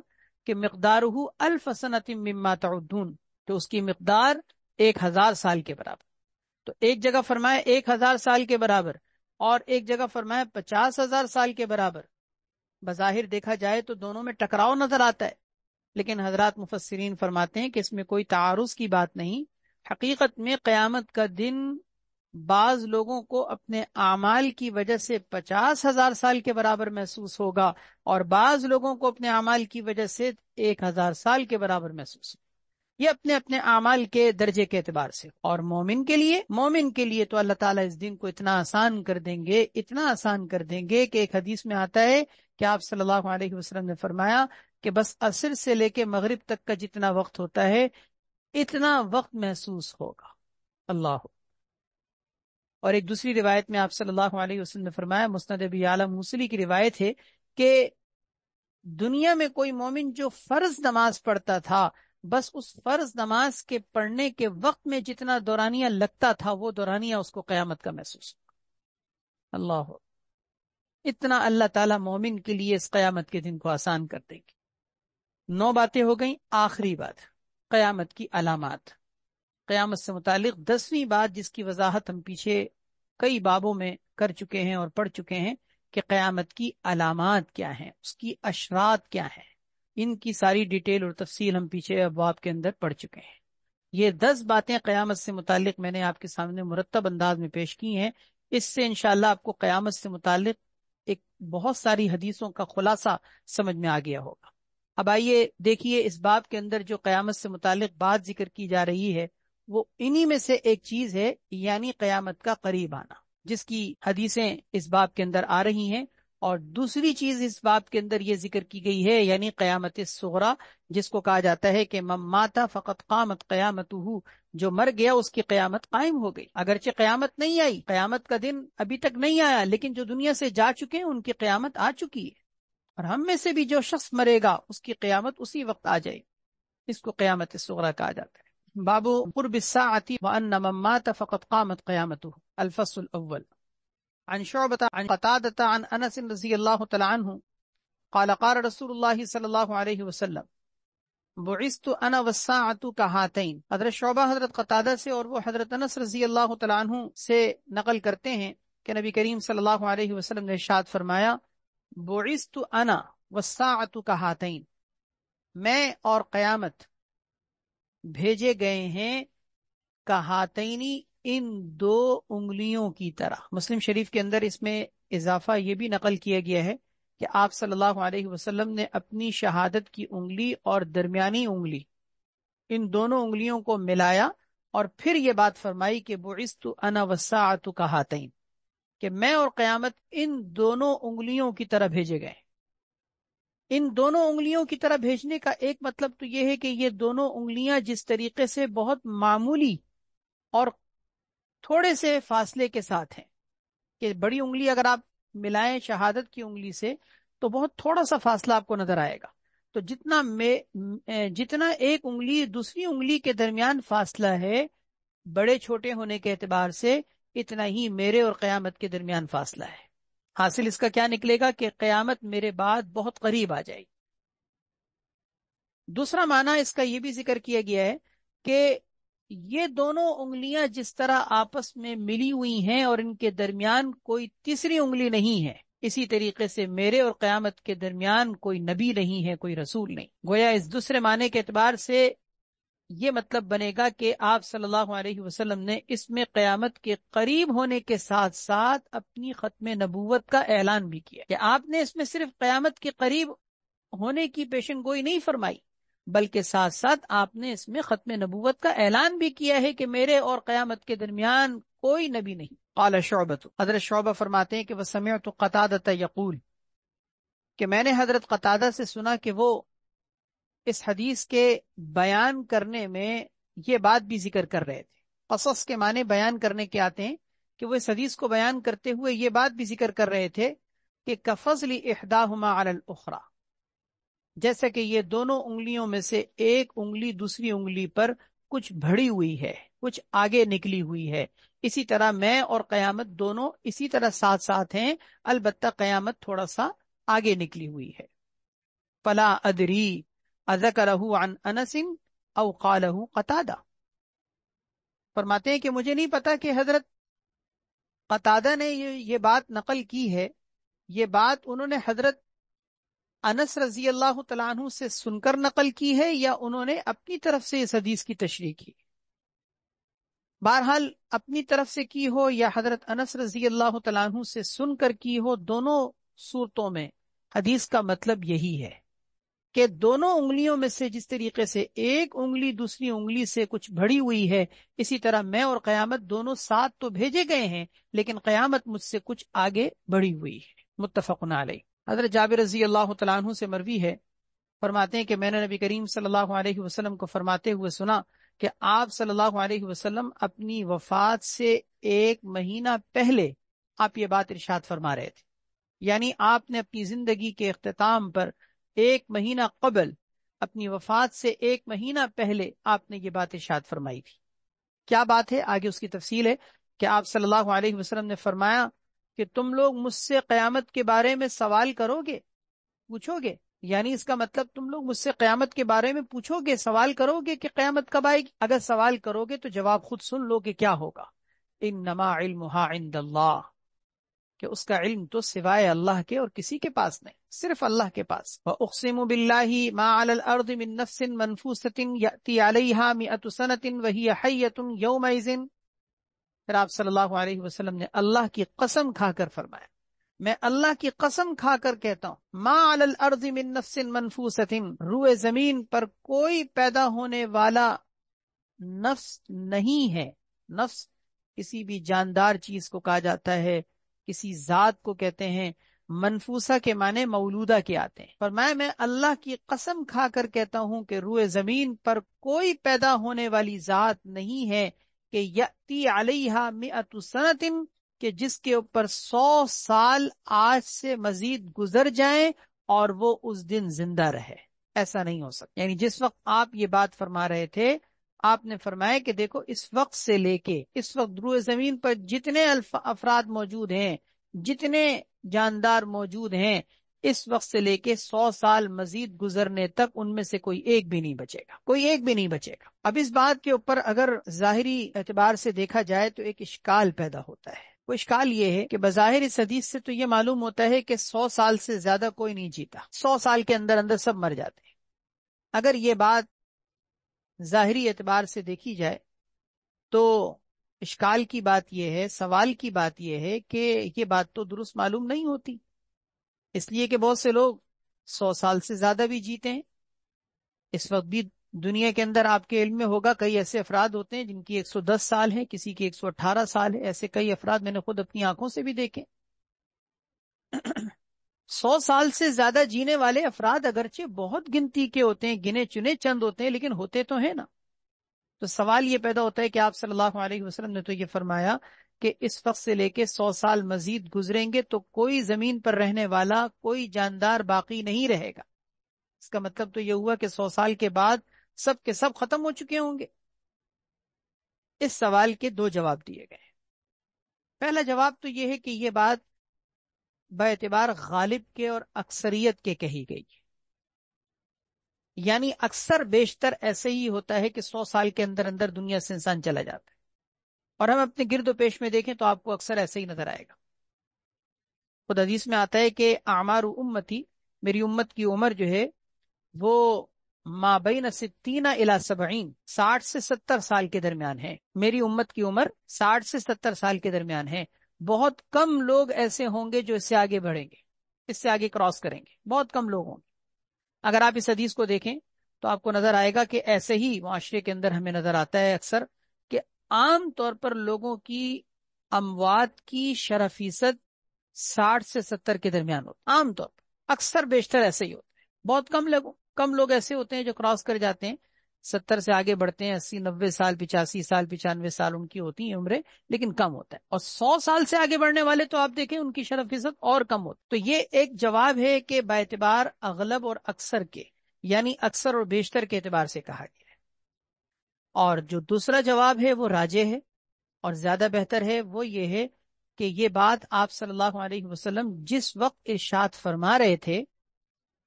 کہ مقدارہ 1000 سنۃ مما تعدون، تو اس کی مقدار 1000 سال کے برابر۔ تو ایک جگہ فرمایا 1000 سال کے برابر اور ایک جگہ فرمایا 50,000 سال کے برابر۔ بظاہر دیکھا جائے تو دونوں میں ٹکراؤ نظر آتا ہے، لیکن حضرات مفسرین فرماتے ہیں کہ اس میں کوئی تعارض کی بات نہیں۔ حقیقت میں قیامت کا دن بعض لوگوں کو اپنے اعمال کی وجہ سے 50,000 سال کے برابر محسوس ہوگا اور بعض لوگوں کو اپنے اعمال کی وجہ سے 1000 سال کے برابر محسوس ہوگا، یہ اپنے اپنے اعمال کے درجے کے اعتبار سے۔ اور مومن کے لیے تو اللہ تعالیٰ اس دن کو اتنا آسان کر دیں گے، اتنا آسان کر دیں گے کہ ایک حدیث میں آتا ہے کہ آپ صلی اللہ علیہ وسلم نے فرمایا کہ بس عصر سے لے کے مغرب تک کا جتنا وقت ہوتا ہے اتنا وقت محسوس ہوگا۔ اللہ۔ اور ایک دوسری روایت میں آپ صلی اللہ علیہ وسلم نے فرمایا، مسند ابی اعلی موصلی کی روایت ہے کہ دنیا میں کوئی مومن جو فرض نماز پڑھتا تھا، بس اس فرض نماز کے پڑھنے کے وقت میں جتنا دورانیہ لگتا تھا وہ دورانیہ اس کو قیامت کا محسوس ہوگا۔ اللہ، اتنا اللہ تعالیٰ مومن کے لیے اس قیامت کے دن کو آسان کر دیں گے۔ 9 باتیں ہو گئیں، آخری بات قیامت کی علامات۔ قیامت سے متعلق 10ویں بات جس کی وضاحت ہم پیچھے کئی بابوں میں کر چکے ہیں اور پڑھ چکے ہیں کہ قیامت کی علامات کیا ہیں، اس کی اشراط کیا ہیں، ان کی ساری ڈیٹیل اور تفصیل ہم پیچھے ابواب کے اندر پڑھ چکے ہیں۔ یہ 10 باتیں قیامت سے متعلق میں نے آپ کے سامنے مرتب انداز میں پیش کی ہیں۔ اس سے انشاءاللہ آپ کو قیامت سے متعلق ایک بہت ساری حدیثوں کا خلاصہ سمجھ میں آ گیا ہوگا۔ اب آئیے دیکھیے اس باب کے اندر جو قیامت سے متعلق بات ذکر کی جا رہی ہے وہ انہی میں سے ایک چیز ہے، یعنی قیامت کا قریب آنا، جس کی حدیثیں اس باب کے اندر آ رہی ہیں۔ اور دوسری چیز اس باب کے اندر یہ ذکر کی گئی ہے، یعنی قیامت الصغریٰ، جس کو کہا جاتا ہے کہ من مات فقط قامت قیامتہ، جو مر گیا اس کی قیامت قائم ہو گئی۔ اگرچہ قیامت نہیں آئی، قیامت کا دن ابھی تک نہیں آیا، لیکن جو دنیا سے جا چکے ہیں ان کی قیامت آ چکی ہے، اور ہم میں سے بھی جو شخص مرے گا اس کی قیامت اسی وقت آ جائے، اس کو قیامت الصغریٰ کہا جاتا ہے۔ باب قرب الساعة وأن من مات فقد قامت قیامته، الفصل الأول۔ عن شعبة عن قتادة عن أنس رضي الله تعالى عنه قال قال رسول الله صلى الله عليه وسلم بعثت أنا والساعة كهاتين۔ حضرت شعبہ حضرت قتادہ سے اور وہ حضرت انس رضی اللہ تعالیٰ عنہ سے نقل کرتے ہیں کہ نبی کریم صلی اللہ علیہ وسلم نے ارشاد فرمایا، بعثت أنا والساعة كهاتين، میں اور قیامت بھیجے گئے ہیں کہاتینی، ان 2 انگلیوں کی طرح۔ مسلم شریف کے اندر اس میں اضافہ یہ بھی نقل کیا گیا ہے کہ آپ صلی اللہ علیہ وسلم نے اپنی شہادت کی انگلی اور درمیانی انگلی، ان دونوں انگلیوں کو ملایا اور پھر یہ بات فرمائی کہ بعثت انا والساعۃ کہاتین، کہ میں اور قیامت ان دونوں انگلیوں کی طرح بھیجے گئے۔ ان دونوں انگلیوں کی طرح بھیجنے کا ایک مطلب تو یہ ہے کہ یہ دونوں انگلیاں جس طریقے سے بہت معمولی اور تھوڑے سے فاصلے کے ساتھ ہیں، کہ بڑی انگلی اگر آپ ملائیں شہادت کی انگلی سے تو بہت تھوڑا سا فاصلہ آپ کو نظر آئے گا، تو جتنا ایک انگلی دوسری انگلی کے درمیان فاصلہ ہے بڑے چھوٹے ہونے کے اعتبار سے، اتنا ہی میرے اور قیامت کے درمیان فاصلہ ہے۔ حاصل اس کا کیا نکلے گا کہ قیامت میرے بعد بہت قریب آ جائے گی۔ دوسرا معنی اس کا یہ بھی ذکر کیا گیا ہے کہ یہ دونوں انگلیاں جس طرح آپس میں ملی ہوئی ہیں اور ان کے درمیان کوئی تیسری انگلی نہیں ہے، اسی طریقے سے میرے اور قیامت کے درمیان کوئی نبی نہیں ہے، کوئی رسول نہیں۔ گویا اس دوسرے معنی کے اعتبار سے یہ مطلب بنے گا کہ آپ صلی اللہ علیہ وسلم نے اس میں قیامت کے قریب ہونے کے ساتھ ساتھ اپنی ختم نبوت کا اعلان بھی کیا، کہ آپ نے اس میں صرف قیامت کے قریب ہونے کی پیشن گوئی نہیں فرمائی، بلکہ ساتھ ساتھ آپ نے اس میں ختم نبوت کا اعلان بھی کیا ہے کہ میرے اور قیامت کے درمیان کوئی نبی نہیں۔ قال شعبۃ، حضرت شعبہ فرماتے ہیں کہ وسمعت قتادۃ یقول، کہ میں نے حضرت قتادہ سے سنا کہ وہ اس حدیث کے بیان کرنے میں یہ بات بھی ذکر کر رہے تھے۔ قصص کے معنی بیان کرنے کے آتے ہیں کہ وہ اس حدیث کو بیان کرتے ہوئے یہ بات بھی ذکر کر رہے تھے کہ کفضل احداہما علی الاخری، جیسے کہ یہ دونوں انگلیوں میں سے ایک انگلی دوسری انگلی پر کچھ بڑھی ہوئی ہے، کچھ آگے نکلی ہوئی ہے، اسی طرح میں اور قیامت دونوں اسی طرح ساتھ ساتھ ہیں، البتہ قیامت تھوڑا سا آگے نکلی ہوئی ہے۔ فلا ادری اذکرہ عن انس او قالہ قتادہ، فرماتے ہیں کہ مجھے نہیں پتا کہ حضرت قتادہ نے یہ بات نقل کی ہے، یہ بات انہوں نے حضرت انس رضی اللہ تعالیٰ عنہ سے سن کر نقل کی ہے یا انہوں نے اپنی طرف سے اس حدیث کی تشریح کی۔ بہرحال اپنی طرف سے کی ہو یا حضرت انس رضی اللہ تعالیٰ عنہ سے سن کر کی ہو، دونوں صورتوں میں حدیث کا مطلب یہی ہے کہ دونوں انگلیوں میں سے جس طریقے سے ایک انگلی دوسری انگلی سے کچھ بڑھی ہوئی ہے، اسی طرح میں اور قیامت دونوں ساتھ تو بھیجے گئے ہیں، لیکن قیامت مجھ سے کچھ آگے بڑھی ہوئی ہے۔ متفق علیہ۔ حضرت جابر رضی اللہ تعالیٰ عنہ سے مروی ہے، فرماتے ہیں کہ میں نے نبی کریم صلی اللہ علیہ وسلم کو فرماتے ہوئے سنا کہ آپ صلی اللہ علیہ وسلم اپنی وفات سے ایک مہینہ پہلے آپ یہ بات ارشاد فرما رہے تھے، یعنی آپ نے اپنی زندگی کے اختتام پر ایک مہینہ قبل، اپنی وفات سے ایک مہینہ پہلے آپ نے یہ بات ارشاد فرمائی تھی۔ کیا بات ہے؟ آگے اس کی تفصیل ہے کہ آپ صلی اللہ علیہ وسلم نے فرمایا کہ تم لوگ مجھ سے قیامت کے بارے میں سوال کرو گے، پوچھو گے، یعنی اس کا مطلب تم لوگ مجھ سے قیامت کے بارے میں پوچھو گے، سوال کرو گے کہ قیامت کب آئے گی۔ اگر سوال کرو گے تو جواب خود سن لو کہ کیا ہوگا۔ انما علمها عند اللہ، کہ اس کا علم تو سوائے اللہ کے اور کسی کے پاس نہیں، صرف اللہ کے پاس۔ وَأُقْسِمُ بِاللَّهِ مَا عَلَى الْأَرْضِ مِن نَفْسٍ مَنْفُوسَةٍ يَأْتِي عَلَيْهَا مِئَةُ سَنَةٍ وَهِيَ حَيَّةٌ يَوْمَئِذٍ۔ پھر آپ صلی اللہ علیہ وسلم نے اللہ کی قسم کھا کر فرمایا، میں اللہ کی قسم کھا کر کہتا ہوں، ما علی الارض من نفس منفوسۃ، روئے زمین پر کوئی پیدا ہونے والا نفس نہیں ہے۔ نفس کسی بھی جاندار چیز کو کہا جاتا ہے، کسی ذات کو کہتے ہیں۔ منفوسہ کے معنی مولودہ کے آتے ہیں۔ فرمایا میں اللہ کی قسم کھا کر کہتا ہوں کہ روئے زمین پر کوئی پیدا ہونے والی ذات نہیں ہے کہ یأتی علیہا مئۃ سنۃ، کہ جس کے اوپر 100 سال آج سے مزید گزر جائیں اور وہ اس دن زندہ رہے۔ ایسا نہیں ہو سکتا۔ یعنی جس وقت آپ یہ بات فرما رہے تھے، آپ نے فرمایا کہ دیکھو اس وقت سے لے کے اس وقت روئے زمین پر جتنے افراد موجود ہیں، جتنے جاندار موجود ہیں، اس وقت سے لے کے 100 سال مزید گزرنے تک ان میں سے کوئی ایک بھی نہیں بچے گا، کوئی ایک بھی نہیں بچے گا۔ اب اس بات کے اوپر اگر ظاہری اعتبار سے دیکھا جائے تو ایک اشکال پیدا ہوتا ہے۔ وہ اشکال یہ ہے کہ بظاہر اس حدیث سے تو یہ معلوم ہوتا ہے کہ 100 سال سے زیادہ کوئی نہیں جیتا، 100 سال کے اندر اندر سب مر جاتے ہیں۔ اگر یہ بات ظاہری اعتبار سے دیکھی جائے تو اشکال کی بات یہ ہے، سوال کی بات یہ ہے کہ یہ بات تو درست معلوم نہیں ہوتی، اس لیے کہ بہت سے لوگ 100 سال سے زیادہ بھی جیتے ہیں۔ اس وقت بھی دنیا کے اندر آپ کے علم میں ہوگا کئی ایسے افراد ہوتے ہیں جن کی 110 سال ہے، کسی کی 118 سال ہے، ایسے کئی افراد میں نے خود اپنی آنکھوں سے بھی دیکھے۔ 100 سال سے زیادہ جینے والے افراد اگرچہ بہت گنتی کے ہوتے ہیں، گنے چنے چند ہوتے ہیں، لیکن ہوتے تو ہیں نا۔ تو سوال یہ پیدا ہوتا ہے کہ آپ صلی اللہ علیہ وسلم نے تو یہ فرمایا کہ اس وقت سے لے کے 100 سال مزید گزریں گے تو کوئی زمین پر رہنے والا، کوئی جاندار باقی نہیں رہے گا۔ اس کا مطلب تو یہ ہوا کہ 100 سال کے بعد سب کے سب ختم ہو چکے ہوں گے۔ اس سوال کے دو جواب دیے گئے۔ پہلا جواب تو یہ ہے کہ یہ بات باعتبار غالب کے اور اکثریت کے کہی گئی ہے، یعنی اکثر بیشتر ایسے ہی ہوتا ہے کہ 100 سال کے اندر اندر دنیا سے انسان چلا جاتا ہے، اور ہم اپنے گرد و پیش میں دیکھیں تو آپ کو اکثر ایسے ہی نظر آئے گا۔ خود حدیث میں آتا ہے کہ اعمار امتی، میری امت کی عمر جو ہے وہ ما بین 60 الی 70، 60 سے 70 سال کے درمیان ہے۔ میری امت کی عمر 60 سے 70 سال کے درمیان ہے۔ بہت کم لوگ ایسے ہوں گے جو اس سے آگے بڑھیں گے، اس سے آگے کراس کریں گے، بہت کم لوگ ہوں گے۔ اگر آپ اس حدیث کو دیکھیں تو آپ کو نظر آئے گا کہ ایسے ہی معاشرے کے اندر ہمیں نظر آتا ہے اکثر کہ عام طور پر لوگوں کی اموات کی شرح فیصد 60 سے 70 کے درمیان ہوتا ہے، عام طور پر، اکثر بیشتر ایسے ہی ہوتا ہے۔ بہت کم لوگ ایسے ہوتے ہیں جو کراس کر جاتے ہیں، 70 سے آگے بڑھتے ہیں، 80 90 سال، 85 سال، 95 سال ان کی ہوتی ہیں عمریں، لیکن کم ہوتا ہے۔ اور 100 سال سے آگے بڑھنے والے تو آپ دیکھیں ان کی شرح فیصد اور کم ہوتی۔ تو یہ ایک جواب ہے کہ باعتبار اغلب اور اکثر کے، یعنی اکثر اور بیشتر کے اعتبار سے کہا گیا ہے۔ اور جو دوسرا جواب ہے وہ راجح ہے اور زیادہ بہتر ہے، وہ یہ ہے کہ یہ بات آپ صلی اللہ علیہ وسلم جس وقت ارشاد فرما رہے تھے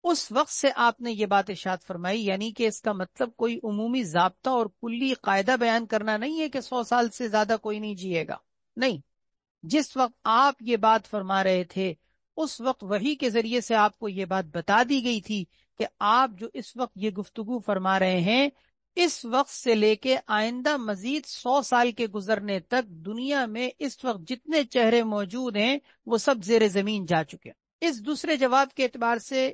اس وقت سے آپ نے یہ بات ارشاد فرمائی، یعنی کہ اس کا مطلب کوئی عمومی ضابطہ اور کلی قاعدہ بیان کرنا نہیں ہے کہ 100 سال سے زیادہ کوئی نہیں جیے گا، نہیں۔ جس وقت آپ یہ بات فرما رہے تھے اس وقت وحی کے ذریعے سے آپ کو یہ بات بتا دی گئی تھی کہ آپ جو اس وقت یہ گفتگو فرما رہے ہیں، اس وقت سے لے کے آئندہ مزید 100 سال کے گزرنے تک دنیا میں اس وقت جتنے چہرے موجود ہیں وہ سب زیر زمین جا چکے ہیں۔ اس دوسرے جواب کے اعتبار سے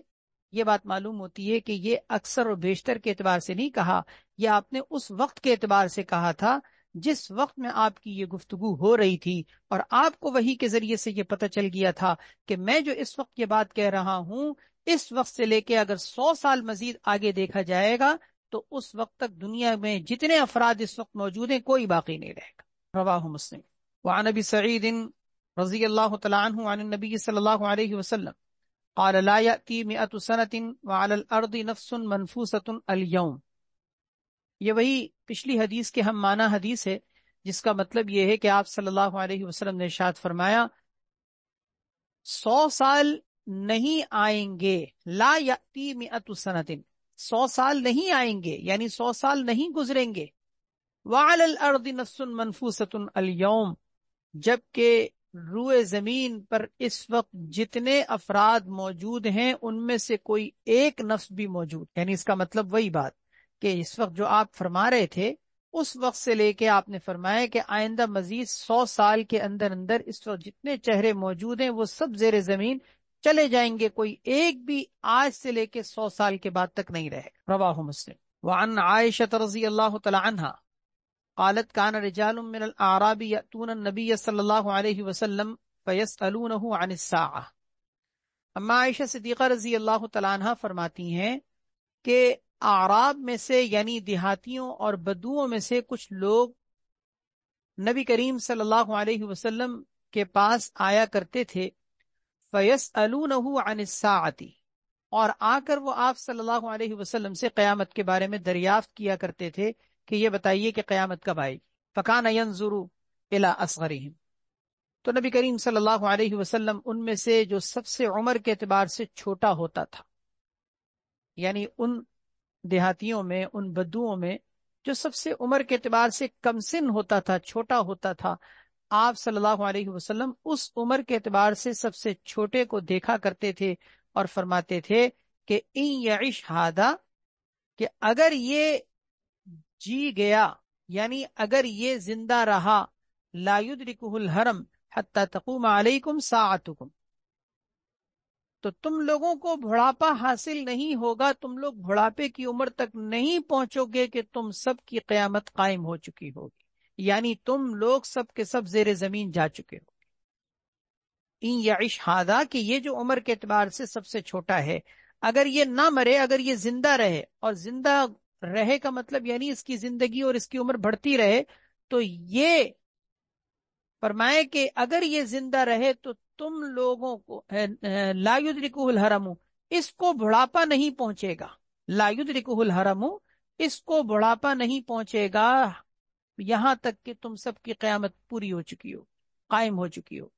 یہ بات معلوم ہوتی ہے کہ یہ اکثر اور بیشتر کے اعتبار سے نہیں کہا، یہ آپ نے اس وقت کے اعتبار سے کہا تھا جس وقت میں آپ کی یہ گفتگو ہو رہی تھی، اور آپ کو وحی کے ذریعے سے یہ پتہ چل گیا تھا کہ میں جو اس وقت یہ بات کہہ رہا ہوں اس وقت سے لے کے اگر 100 سال مزید آگے دیکھا جائے گا تو اس وقت تک دنیا میں جتنے افراد اس وقت موجود ہیں کوئی باقی نہیں رہے گا۔ رواہ مسلم۔ وعن ابی سعید رضی اللہ تعالی عنہ عن النبی صلی اللہ علیہ وسلم قال لا يأتي 100 سنة وعلى الأرض نفس منفوسة اليوم۔ یہ وہی پچھلی حدیث کے ہم معنی حدیث ہے، جس کا مطلب یہ ہے کہ آپ صلی اللہ علیہ وسلم نے ارشاد فرمایا 100 سال نہیں آئیں گے، لا یأتی 100 سنة، 100 سال نہیں آئیں گے یعنی 100 سال نہیں گزریں گے، وعلى الأرض نفس منفوسة اليوم، جبکہ روئے زمین پر اس وقت جتنے افراد موجود ہیں ان میں سے کوئی ایک نفس بھی موجود، یعنی اس کا مطلب وہی بات کہ اس وقت جو آپ فرما رہے تھے اس وقت سے لے کے آپ نے فرمایا کہ آئندہ مزید 100 سال کے اندر اندر اس وقت جتنے چہرے موجود ہیں وہ سب زیر زمین چلے جائیں گے، کوئی ایک بھی آج سے لے کے 100 سال کے بعد تک نہیں رہے گا۔ رواہ مسلم۔ وعن عائشہ رضی اللہ تعالی عنہا قالت كان رجال من الاعراب يأتون النبي صلی اللہ علیہ وسلم فيسألونه عن الساعة۔ اما عائشہ صدیقہ رضی اللہ تعالی عنہ فرماتی ہیں کہ اعراب میں سے یعنی دیہاتیوں اور بدوؤں میں سے کچھ لوگ نبی کریم صلی اللہ علیہ وسلم کے پاس آیا کرتے تھے، فَيَسْأَلُونَهُ عَنِ السَّاعَةِ، اور آ کر وہ آپ صلی اللہ علیہ وسلم سے قیامت کے بارے میں دریافت کیا کرتے تھے کہ یہ بتائیے کہ قیامت کب آئے گی۔ فَكَانَ يَنْظُرُ إِلَىٰ أَصْغَرِهِمْ، تو نبی کریم صلی اللہ علیہ وسلم ان میں سے جو سب سے عمر کے اعتبار سے چھوٹا ہوتا تھا، یعنی ان دیہاتیوں میں، ان بدوؤں میں جو سب سے عمر کے اعتبار سے کم سن ہوتا تھا، چھوٹا ہوتا تھا، آپ صلی اللہ علیہ وسلم اس عمر کے اعتبار سے سب سے چھوٹے کو دیکھا کرتے تھے اور فرماتے تھے کہ ان یعش ھذا، کہ اگر یہ جی گیا یعنی اگر یہ زندہ رہا، لا یدرکہ الحرم حتی تقوم علیکم ساعتکم، تو تم لوگوں کو بڑھاپا حاصل نہیں ہوگا، تم لوگ بڑھاپے کی عمر تک نہیں پہنچو گے کہ تم سب کی قیامت قائم ہو چکی ہوگی، یعنی تم لوگ سب کے سب زیر زمین جا چکے ہو۔ ان یعش ھذا، کہ یہ جو عمر کے اعتبار سے سب سے چھوٹا ہے، اگر یہ نہ مرے، اگر یہ زندہ رہے، اور زندہ رہے کا مطلب یعنی اس کی زندگی اور اس کی عمر بڑھتی رہے، تو یہ فرمائے کہ اگر یہ زندہ رہے تو تم لوگوں کو لا یدرکہ الحرم، اس کو بڑھاپا نہیں پہنچے گا، لا یدرکہ الحرم، اس کو بڑھاپا نہیں پہنچے گا یہاں تک کہ تم سب کی قیامت پوری ہو چکی ہو، قائم ہو چکی ہو۔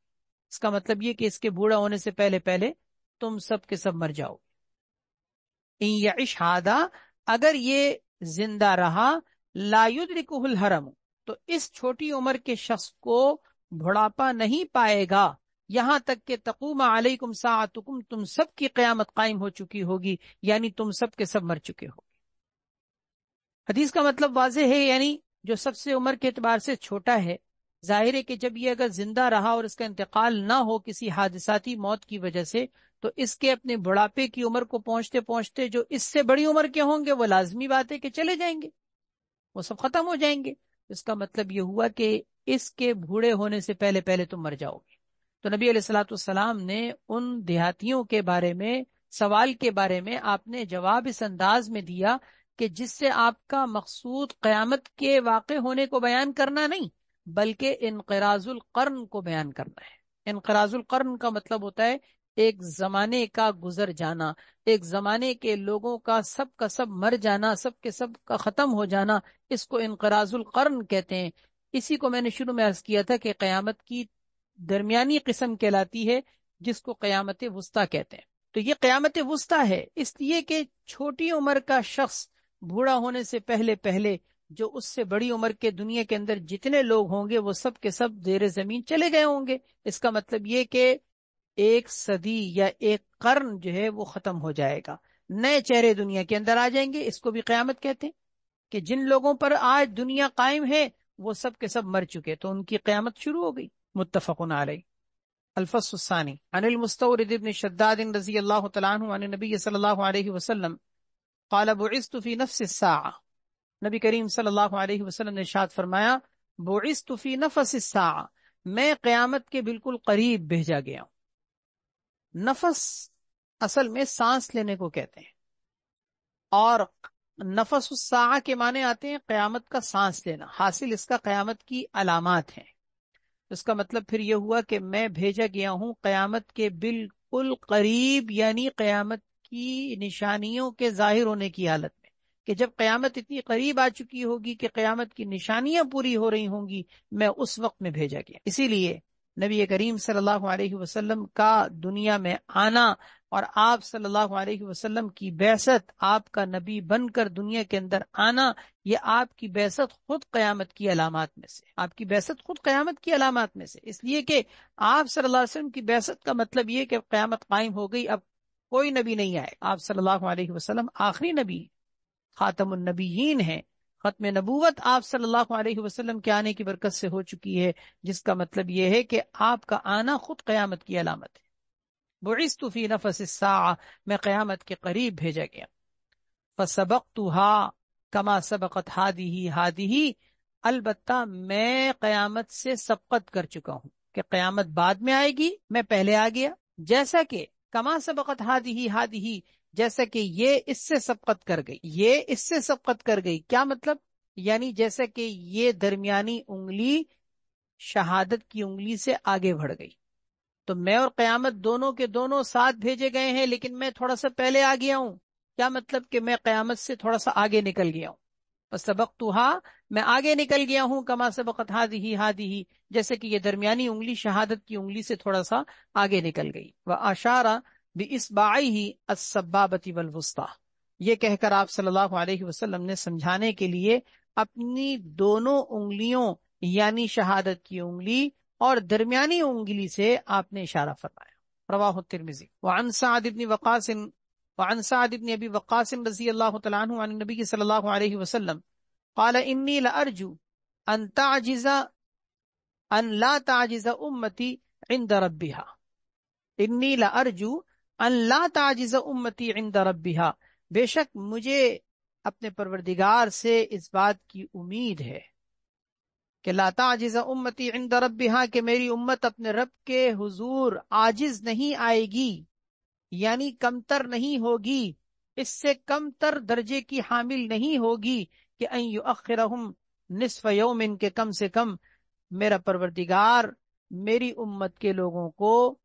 اس کا مطلب یہ کہ اس کے بوڑھا ہونے سے پہلے پہلے تم سب کے سب مر جاؤ. ان یعش ہذا، اگر یہ زندہ رہا، لا یدرکہ الحرم، تو اس چھوٹی عمر کے شخص کو بڑھاپا نہیں پائے گا یہاں تک کہ تقوم علیکم ساعتکم، تم سب کی قیامت قائم ہو چکی ہوگی، یعنی تم سب کے سب مر چکے ہو. حدیث کا مطلب واضح ہے، یعنی جو سب سے عمر کے اعتبار سے چھوٹا ہے، ظاہر ہے کہ جب یہ اگر زندہ رہا اور اس کا انتقال نہ ہو کسی حادثاتی موت کی وجہ سے، تو اس کے اپنے بڑھاپے کی عمر کو پہنچتے پہنچتے جو اس سے بڑی عمر کے ہوں گے وہ لازمی بات ہے کہ چلے جائیں گے، وہ سب ختم ہو جائیں گے. اس کا مطلب یہ ہوا کہ اس کے بوڑھے ہونے سے پہلے پہلے تم مر جاؤ گے. تو نبی علیہ الصلوۃ والسلام نے ان دیہاتیوں کے بارے میں، سوال کے بارے میں آپ نے جواب اس انداز میں دیا کہ جس سے آپ کا مقصود قیامت کے واقع ہونے کو بیان کرنا نہیں، بلکہ انقراض القرن کو بیان کرنا ہے. انقراض القرن کا مطلب ہوتا ہے ایک زمانے کا گزر جانا، ایک زمانے کے لوگوں کا سب مر جانا، سب کے سب کا ختم ہو جانا، اس کو انقراض القرن کہتے ہیں. اسی کو میں نے شروع میں عرض کیا تھا کہ قیامت کی درمیانی قسم کہلاتی ہے، جس کو قیامت وسطیٰ کہتے ہیں. تو یہ قیامت وسطیٰ ہے اس لیے کہ چھوٹی عمر کا شخص بوڑھا ہونے سے پہلے پہلے جو اس سے بڑی عمر کے دنیا کے اندر جتنے لوگ ہوں گے وہ سب کے سب زیر زمین چلے گئے ہوں گے. اس کا مطلب یہ کہ ایک صدی یا ایک قرن جو ہے وہ ختم ہو جائے گا، نئے چہرے دنیا کے اندر آ جائیں گے. اس کو بھی قیامت کہتے ہیں کہ جن لوگوں پر آج دنیا قائم ہے وہ سب کے سب مر چکے، تو ان کی قیامت شروع ہو گئی. متفق علیہ. الفصل الثانی عن المستورد ابن شداد رضی اللہ تعالیٰ عنہ عن نبی صلی اللہ علیہ وسلم قال بعثت فی نفس الساعة، نبی کریم صلی اللہ علیہ وسلم نے ارشاد فرمایا بعثت فی نفس الساعة، میں قیامت کے بالکل قریب بھیجا گیا ہوں. نفس اصل میں سانس لینے کو کہتے ہیں، اور نفس الساعة کے معنی آتے ہیں قیامت کا سانس لینا. حاصل اس کا قیامت کی علامات ہیں. اس کا مطلب پھر یہ ہوا کہ میں بھیجا گیا ہوں قیامت کے بالکل قریب، یعنی قیامت کی نشانیوں کے ظاہر ہونے کی حالت میں، کہ جب قیامت اتنی قریب آ چکی ہوگی کہ قیامت کی نشانیاں پوری ہو رہی ہوں گی، میں اس وقت میں بھیجا گیا. اسی لیے نبی کریم صلی اللہ علیہ وسلم کا دنیا میں آنا اور آپ صلی اللہ علیہ وسلم کی بعثت، آپ کا نبی بن کر دنیا کے اندر آنا، یہ آپ کی بعثت خود قیامت کی علامات میں سے، آپ کی بعثت خود قیامت کی علامات میں سے. اس لیے کہ آپ صلی اللہ علیہ وسلم کی بعثت کا مطلب یہ کہ قیامت قائم ہو گئی، اب کوئی نبی نہیں آئے. آپ صلی اللہ علیہ وسلم آخری نبی، خاتم النبیین ہیں. ختم نبوت آپ صلی اللہ علیہ وسلم کے آنے کی برکت سے ہو چکی ہے، جس کا مطلب یہ ہے کہ آپ کا آنا خود قیامت کی علامت ہے. بعثت فی نفس الساعة، میں قیامت کے قریب بھیجا گیا. فسبقتها کما سبقت هذه، البتہ میں قیامت سے سبقت کر چکا ہوں کہ قیامت بعد میں آئے گی، میں پہلے آ گیا. جیسا کہ کما سبقت هذه، جیسا کہ یہ اس سے سبقت کر گئی، یہ اس سے سبقت کر گئی. کیا مطلب؟ یعنی جیسا کہ یہ درمیانی انگلی شہادت کی انگلی سے آگے بڑھ گئی، تو میں اور قیامت دونوں کے دونوں ساتھ بھیجے گئے ہیں، لیکن میں تھوڑا سا پہلے آ گیا ہوں. کیا مطلب؟ کہ میں قیامت سے تھوڑا سا آگے نکل گیا ہوں. فسبقتها، میں آگے نکل گیا ہوں، کما سبقت هذه، جیسے کہ یہ درمیانی انگلی شہادت کی انگلی سے تھوڑا سا آگے نکل گئی. واشار باصبعیہ السبابۃ والوسطی، یہ کہہ کر آپ صلی اللہ علیہ وسلم نے سمجھانے کے لیے اپنی دونوں انگلیوں یعنی شہادت کی انگلی اور درمیانی انگلی سے آپ نے اشارہ فرمایا. رواہ الترمذی. وعن سعد بن ابی وقاص رضی اللہ تعالیٰ عنہ عن النبی صلی اللہ علیہ وسلم قال انی لارجو ان لا تعجز امتی عند ربها، انی لارجو ان لا تعجز امتی عند ربها، بے شک مجھے اپنے پروردگار سے اس بات کی امید ہے کہ لا تعجز امتی عند ربها، کہ میری امت اپنے رب کے حضور عاجز نہیں آئے گی، یعنی کمتر نہیں ہوگی، اس سے کم تر درجے کی حامل نہیں ہوگی کہ ان یؤخرہم نصف یوم، کے کم سے کم میرا پروردگار میری امت کے لوگوں کو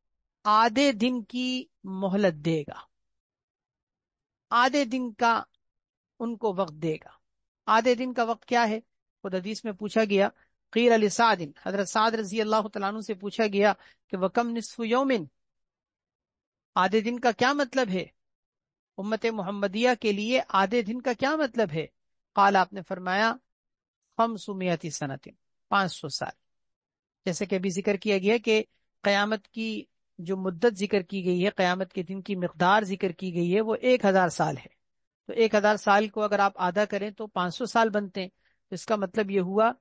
آدھے دن کی مہلت دے گا، آدھے دن کا ان کو وقت دے گا. آدھے دن کا وقت کیا ہے؟ خود حدیث میں پوچھا گیا قیل لسعد، حضرت سعد رضی اللہ تعالیٰ عنہ سے پوچھا گیا کہ وکم نصف یومن، آدھے دن کا کیا مطلب ہے؟ امت محمدیہ کے لیے آدھے دن کا کیا مطلب ہے؟ قال، آپ نے فرمایا 500 سنۃ، 500 سال. جیسے کہ ابھی ذکر کیا گیا کہ قیامت کی جو مدت ذکر کی گئی ہے، قیامت کے دن کی مقدار ذکر کی گئی ہے، وہ 1000 سال ہے. تو 1000 سال کو اگر آپ آدھا کریں تو 500 سال بنتے ہیں. تو اس کا مطلب یہ ہوا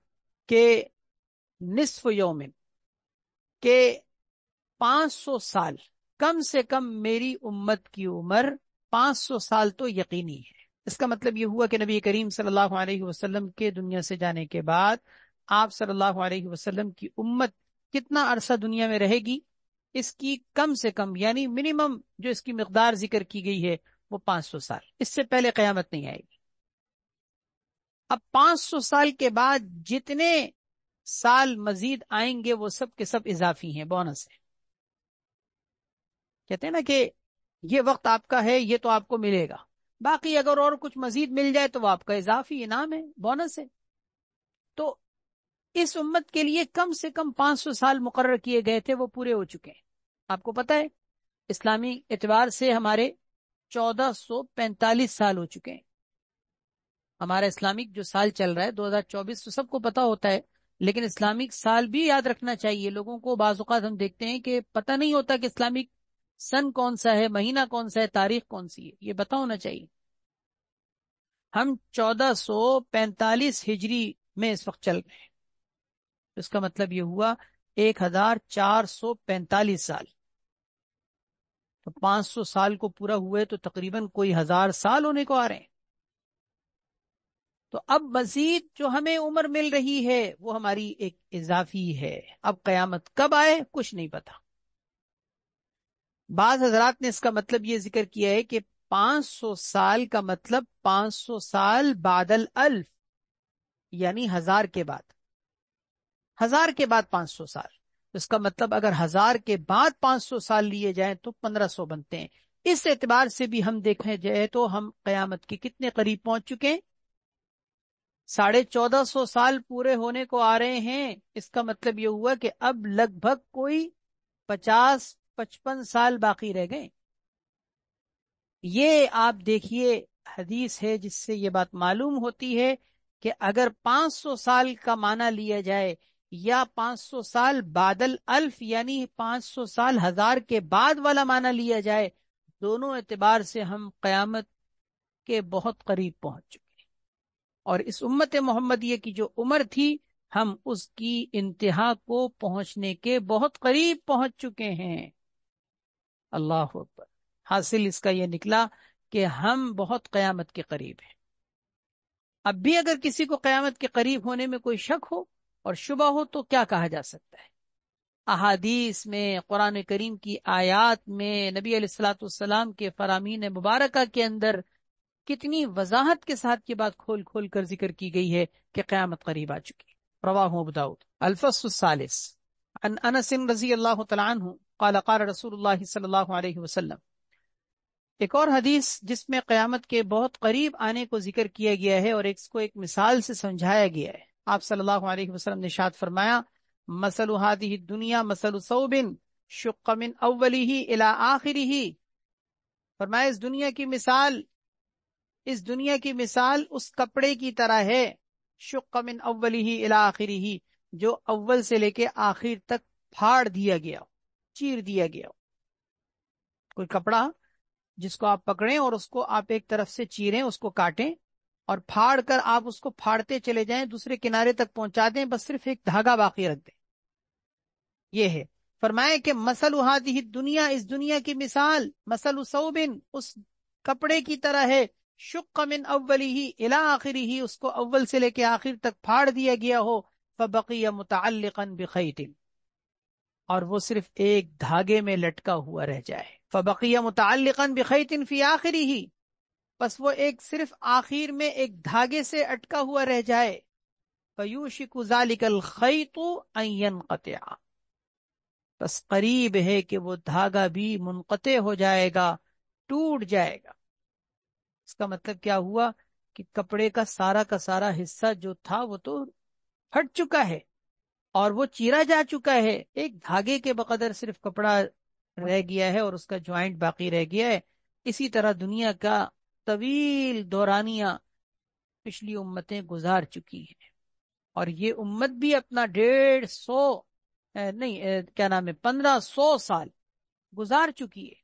کہ نصف یومن، کہ 500 سال، کم سے کم میری امت کی عمر 500 سال تو یقینی ہے. اس کا مطلب یہ ہوا کہ نبی کریم صلی اللہ علیہ وسلم کے دنیا سے جانے کے بعد آپ صلی اللہ علیہ وسلم کی امت کتنا عرصہ دنیا میں رہے گی، اس کی کم سے کم یعنی منیمم جو اس کی مقدار ذکر کی گئی ہے وہ 500 سال، اس سے پہلے قیامت نہیں آئے گی. اب 500 سال کے بعد جتنے سال مزید آئیں گے وہ سب کے سب اضافی ہیں، بونس ہے. کہتے ہیں نا کہ یہ وقت آپ کا ہے، یہ تو آپ کو ملے گا، باقی اگر اور کچھ مزید مل جائے تو وہ آپ کا اضافی انعام ہے، بونس ہے. تو اس امت کے لیے کم سے کم 500 سال مقرر کیے گئے تھے، وہ پورے ہو چکے ہیں. آپ کو پتہ ہے اسلامی اعتبار سے ہمارے 1445 سال ہو چکے ہیں. ہمارا اسلامک جو سال چل رہا ہے 2024 تو سب کو پتا ہوتا ہے، لیکن اسلامک سال بھی یاد رکھنا چاہیے لوگوں کو. بعض اوقات ہم دیکھتے ہیں کہ پتہ نہیں ہوتا کہ اسلامک سن کون سا ہے، مہینہ کون سا ہے، تاریخ کون سی ہے، یہ پتہ ہونا چاہیے. ہم 1445 ہجری میں اس وقت چل رہے ہیں. اس کا مطلب یہ ہوا 1445 سال. تو 500 سال کو پورا ہوئے تو تقریباً کوئی 1000 سال ہونے کو آ رہے ہیں. تو اب مزید جو ہمیں عمر مل رہی ہے وہ ہماری ایک اضافی ہے. اب قیامت کب آئے کچھ نہیں پتا. بعض حضرات نے اس کا مطلب یہ ذکر کیا ہے کہ 500 سال کا مطلب 500 سال بعد الالف، یعنی 1000 کے بعد. 1000 کے بعد 500 سال، اس کا مطلب اگر 1000 کے بعد 500 سال لیے جائیں تو 1500 بنتے ہیں. اس اعتبار سے بھی ہم دیکھیں جائے تو ہم قیامت کے کتنے قریب پہنچ چکے ہیں؟ 1450 سال پورے ہونے کو آ رہے ہیں. اس کا مطلب یہ ہوا کہ اب لگ بھگ کوئی 50-55 سال باقی رہ گئے. یہ آپ دیکھیے حدیث ہے جس سے یہ بات معلوم ہوتی ہے کہ اگر 500 سال کا معنی لیا جائے یا 500 سال بعد الالف یعنی 500 سال 1000 کے بعد والا معنی لیا جائے، دونوں اعتبار سے ہم قیامت کے بہت قریب پہنچ چکے ہیں. اور اس امت محمدیہ کی جو عمر تھی ہم اس کی انتہا کو پہنچنے کے بہت قریب پہنچ چکے ہیں. اللہ اکبر. حاصل اس کا یہ نکلا کہ ہم بہت قیامت کے قریب ہیں. اب بھی اگر کسی کو قیامت کے قریب ہونے میں کوئی شک ہو اور شبہ ہو تو کیا کہا جا سکتا ہے؟ احادیث میں، قرآن کریم کی آیات میں، نبی علیہ الصلوۃ والسلام کے فرامین مبارکہ کے اندر کتنی وضاحت کے ساتھ یہ بات کھول کھول کر ذکر کی گئی ہے کہ قیامت قریب آ چکی. رواہ ابو داؤد. الفصل الثالث عن انس رضی اللہ تعالی عنہ قال قال رسول اللہ صلی اللہ علیہ وسلم. ایک اور حدیث جس میں قیامت کے بہت قریب آنے کو ذکر کیا گیا ہے اور اس کو ایک مثال سے سمجھایا گیا ہے. آپ صلی اللہ علیہ وسلم نے ارشاد فرمایا مثل هذه الدنیا مثل ثوب شق من اوله الى آخره. فرمایا اس دنیا کی مثال اس کپڑے کی طرح ہے، شق من اوله الى آخره، جو اول سے لے کے آخر تک پھاڑ دیا گیا، چیر دیا گیا. کوئی کپڑا جس کو آپ پکڑیں اور اس کو آپ ایک طرف سے چیریں، اس کو کاٹیں اور پھاڑ کر آپ اس کو پھاڑتے چلے جائیں، دوسرے کنارے تک پہنچا دیں، بس صرف ایک دھاگا باقی رکھ دیں. یہ ہے. فرمائے کہ مثل هذه الدنیا، اس دنیا کی مثال، مثل ثوب، اس کپڑے کی طرح ہے، شق من اوله الى آخره، اس کو اول سے لے کے آخر تک پھاڑ دیا گیا ہو، فبقي متعلقا بخيط، اور وہ صرف ایک دھاگے میں لٹکا ہوا رہ جائے. فبقي متعلقا بخيط في آخره، بس وہ ایک صرف آخر میں ایک دھاگے سے اٹکا ہوا رہ جائے. فيوشك ذلك الخيط ان ينقطع، بس قریب ہے کہ وہ دھاگا بھی منقطع ہو جائے گا، ٹوٹ جائے گا. اس کا مطلب کیا ہوا کہ کپڑے کا سارا حصہ جو تھا وہ تو پھٹ چکا ہے، اور وہ چیرا جا چکا ہے، ایک دھاگے کے بقدر صرف کپڑا رہ گیا ہے اور اس کا جوائنٹ باقی رہ گیا ہے۔ اسی طرح دنیا کا طویل دورانیہ پچھلی امتیں گزار چکی ہیں، اور یہ امت بھی اپنا 150 نہیں کیا نام ہے 1500 سال گزار چکی ہے۔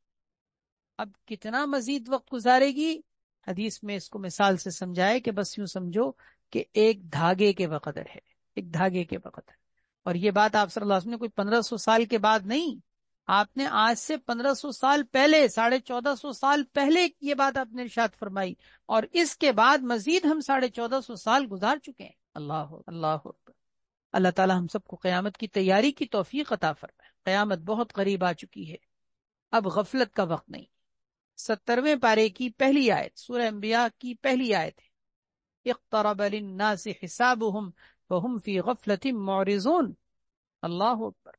اب کتنا مزید وقت گزارے گی؟ حدیث میں اس کو مثال سے سمجھائے کہ بس یوں سمجھو کہ ایک دھاگے کے بقدر ہے، ایک دھاگے کے بقدر۔ اور یہ بات آپ صلی اللہ علیہ وسلم نے کوئی 1500 سال کے بعد نہیں، آپ نے آج سے 1500 سال پہلے، 1450 سال پہلے یہ بات آپ نے ارشاد فرمائی، اور اس کے بعد مزید ہم 1450 سال گزار چکے ہیں۔ اللہ اللہ اکبر۔ اللہ تعالی ہم سب کو قیامت کی تیاری کی توفیق عطا فرمائے۔ قیامت بہت قریب آ چکی ہے، اب غفلت کا وقت نہیں۔ 70ویں پارے کی پہلی آیت، سورہ انبیاء کی پہلی آیت ہے، اقترب للناس حسابهم وهم فی غفلۃ معرضون۔ اللہ اکبر۔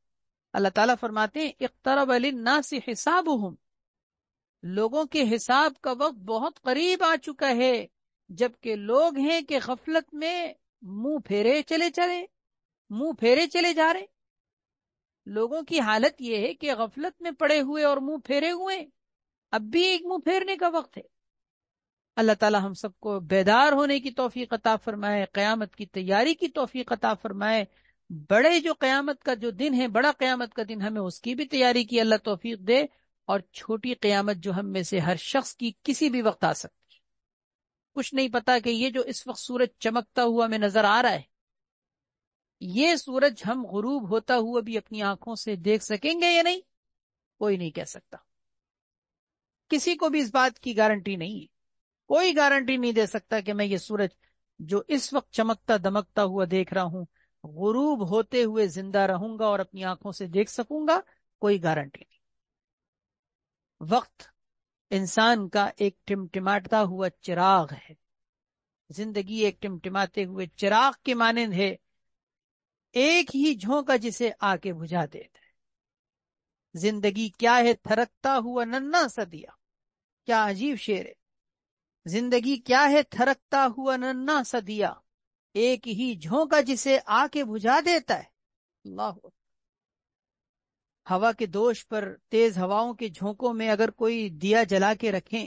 اللہ تعالیٰ فرماتے ہیں اقترب للناس حسابهم، لوگوں کے حساب کا وقت بہت قریب آ چکا ہے، جبکہ لوگ ہیں کہ غفلت میں منہ پھیرے چلے جا رہے۔ لوگوں کی حالت یہ ہے کہ غفلت میں پڑے ہوئے اور منہ پھیرے ہوئے، اب بھی ایک منہ پھیرنے کا وقت ہے۔ اللہ تعالی ہم سب کو بیدار ہونے کی توفیق عطا فرمائے، قیامت کی تیاری کی توفیق عطا فرمائے۔ بڑے جو قیامت کا جو دن ہے، بڑا قیامت کا دن، ہمیں اس کی بھی تیاری کی اللہ توفیق دے، اور چھوٹی قیامت جو ہم میں سے ہر شخص کی کسی بھی وقت آ سکتی ہے۔ کچھ نہیں پتا کہ یہ جو اس وقت سورج چمکتا ہوا ہمیں نظر آ رہا ہے، یہ سورج ہم غروب ہوتا ہوا بھی اپنی آنکھوں سے دیکھ سکیں گے یا نہیں، کوئی نہیں کہہ سکتا۔ کسی کو بھی اس بات کی گارنٹی نہیں ہے، کوئی گارنٹی نہیں دے سکتا کہ میں یہ سورج جو اس وقت چمکتا دمکتا ہوا دیکھ رہا ہوں، غروب ہوتے ہوئے زندہ رہوں گا اور اپنی آنکھوں سے دیکھ سکوں گا، کوئی گارنٹی نہیں۔ وقت انسان کا ایک ٹمٹماتا ہوا چراغ ہے، زندگی ایک ٹمٹماتے ہوئے چراغ کے مانند ہے، ایک ہی جھونکا جسے آ کے بجھا دیتا ہے۔ زندگی کیا ہے تھرکتا ہوا ننھا سا دیا، کیا عجیب شعر ہے۔ زندگی کیا ہے تھرکتا ہوا ننھا سا دیا، ایک ہی جھونکا جسے آ کے بجھا دیتا ہے۔ اللہ۔ ہوا کے دوش پر تیز ہواؤں کے جھونکوں میں اگر کوئی دیا جلا کے رکھیں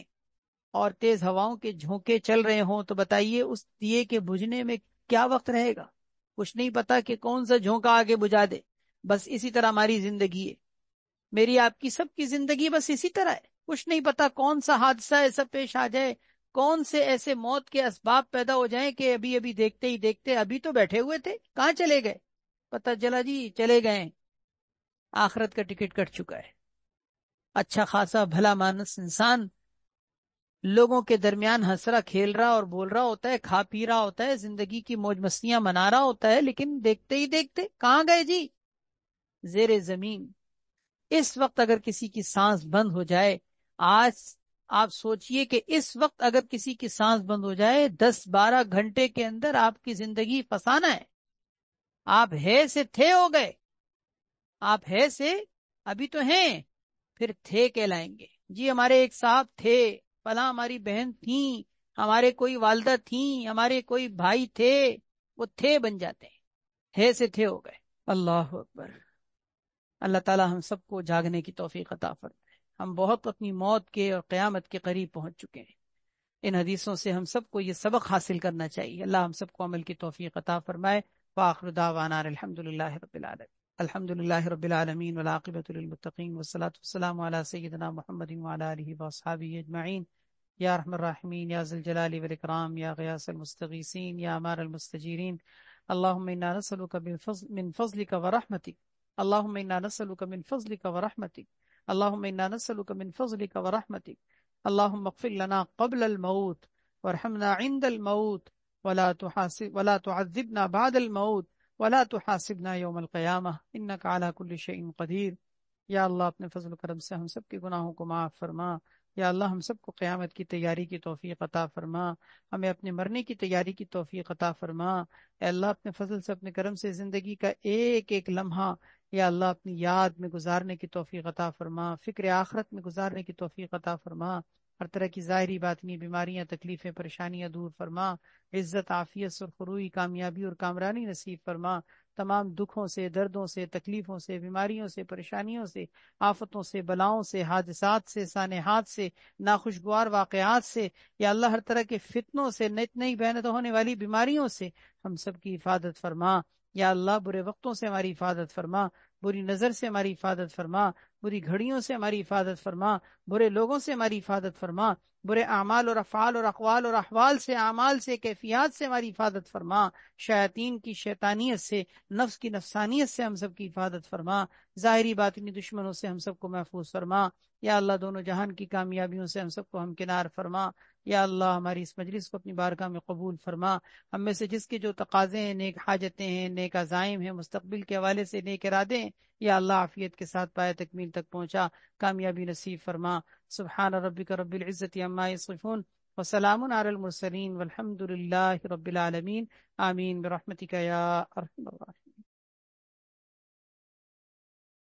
اور تیز ہواؤں کے جھونکے چل رہے ہوں تو بتائیے اس دیے کے بجھنے میں کیا وقت رہے گا؟ کچھ نہیں پتا کہ کون سا جھونکا آگے بجھا دے۔ بس اسی طرح ہماری زندگی ہے، میری آپ کی سب کی زندگی بس اسی طرح ہے۔ کچھ نہیں پتا کون سا حادثہ ایسا پیش آ جائے، کون سے ایسے موت کے اسباب پیدا ہو جائیں کہ ابھی ابھی دیکھتے ہی دیکھتے، ابھی تو بیٹھے ہوئے تھے کہاں چلے گئے، پتہ چلا جی چلے گئے، آخرت کا ٹکٹ کٹ چکا ہے۔ اچھا خاصا بھلا مانس انسان لوگوں کے درمیان ہنس رہا، کھیل رہا اور بول رہا ہوتا ہے، کھا پی رہا ہوتا ہے، زندگی کی موج مستیاں منا رہا ہوتا ہے، لیکن دیکھتے ہی دیکھتے کہاں گئے جی؟ زیر زمین۔ اس وقت اگر کسی کی سانس بند ہو جائے، آج آپ سوچئے کہ اس وقت اگر کسی کی سانس بند ہو جائے، 10-12 گھنٹے کے اندر آپ کی زندگی فسانہ ہے۔ آپ ہے سے تھے ہو گئے، آپ ہے سے ابھی تو ہیں، پھر تھے کہلائیں گے۔ جی ہمارے ایک صاحب تھے، فلاں ہماری بہن تھیں، ہمارے کوئی والدہ تھیں، ہمارے کوئی بھائی تھے، وہ تھے بن جاتے ہیں، ہے سے تھے ہو گئے۔ اللہ اکبر۔ اللہ تعالی ہم سب کو جاگنے کی توفیق عطا فرمائے۔ ہم بہت اپنی موت کے اور قیامت کے قریب پہنچ چکے ہیں۔ ان حدیثوں سے ہم سب کو یہ سبق حاصل کرنا چاہیے۔ اللہ ہم سب کو عمل کی توفیق عطا فرمائے۔ وآخر دعوانا الحمد للہ رب العالمین۔ الحمد للہ رب العالمین والعاقبۃ للمتقین والصلاة والسلام علی سیدنا محمد وعلی آلہ واصحابہ اجمعین۔ یا ارحم الراحمین، یا ذی الجلال والاکرام، یا غیاث المستغیثین، یا امار المستجیرین، اللہم انا نسألک من فضلک ورحمتک، اللہم انا نسألک من فضلک ورحمتک، اللہم انا نسألک من فضلک ورحمتک، اللہم اغفر لنا قبل الموت وارحمنا عند الموت ولا تعذبنا بعد الموت ولا تحاسبنا یوم القیامہ انک علی کل شیء قدیر۔ یا اللہ اپنے فضل و کرم سے ہم سب کے گناہوں کو معاف فرما۔ یا اللہ ہم سب کو قیامت کی تیاری کی توفیق عطا فرما، ہمیں اپنے مرنے کی تیاری کی توفیق عطا فرما۔ اے اللہ اپنے فضل سے اپنے کرم سے زندگی کا ایک ایک لمحہ یا اللہ اپنی یاد میں گزارنے کی توفیق عطا فرما، فکر آخرت میں گزارنے کی توفیق عطا فرما، ہر طرح کی ظاہری باطنی بیماریاں تکلیفیں پریشانیاں دور فرما، عزت عافیت سرخروئی کامیابی اور کامرانی نصیب فرما، تمام دکھوں سے، دردوں سے، تکلیفوں سے، بیماریوں سے، پریشانیوں سے، آفتوں سے، بلاؤں سے، حادثات سے، سانحات سے، ناخوشگوار واقعات سے، یا اللہ ہر طرح کے فتنوں سے، نئی نئی بہنت ہونے والی بیماریوں سے ہم سب کی حفاظت فرما۔ یا اللہ برے وقتوں سے ہماری حفاظت فرما، بری نظر سے ہماری حفاظت فرما، بری گھڑیوں سے ہماری حفاظت فرما، برے لوگوں سے ہماری حفاظت فرما، برے اعمال اور افعال اور اقوال اور احوال سے، اعمال سے، کیفیات سے ہماری حفاظت فرما، شیاطین کی شیطانیت سے، نفس کی نفسانیت سے ہم سب کی حفاظت فرما، ظاہری باطنی دشمنوں سے ہم سب کو محفوظ فرما۔ یا اللہ دونوں جہان کی کامیابیوں سے ہم سب کو ہمکنار فرما۔ یا اللہ ہماری اس مجلس کو اپنی بارگاہ میں قبول فرما۔ ہم میں سے جس کے جو تقاضے ہیں، نیک حاجتیں ہیں، نیک عزائم ہیں، مستقبل کے حوالے سے نیک ارادے ہیں، یا اللہ عافیت کے ساتھ پائے تکمیل تک پہنچا، کامیابی نصیب فرما۔ سبحان ربک رب العزت عما یصفون وسلام علی المرسلین والحمد للہ رب العالمین، آمین برحمتک یا ارحم الراحمین۔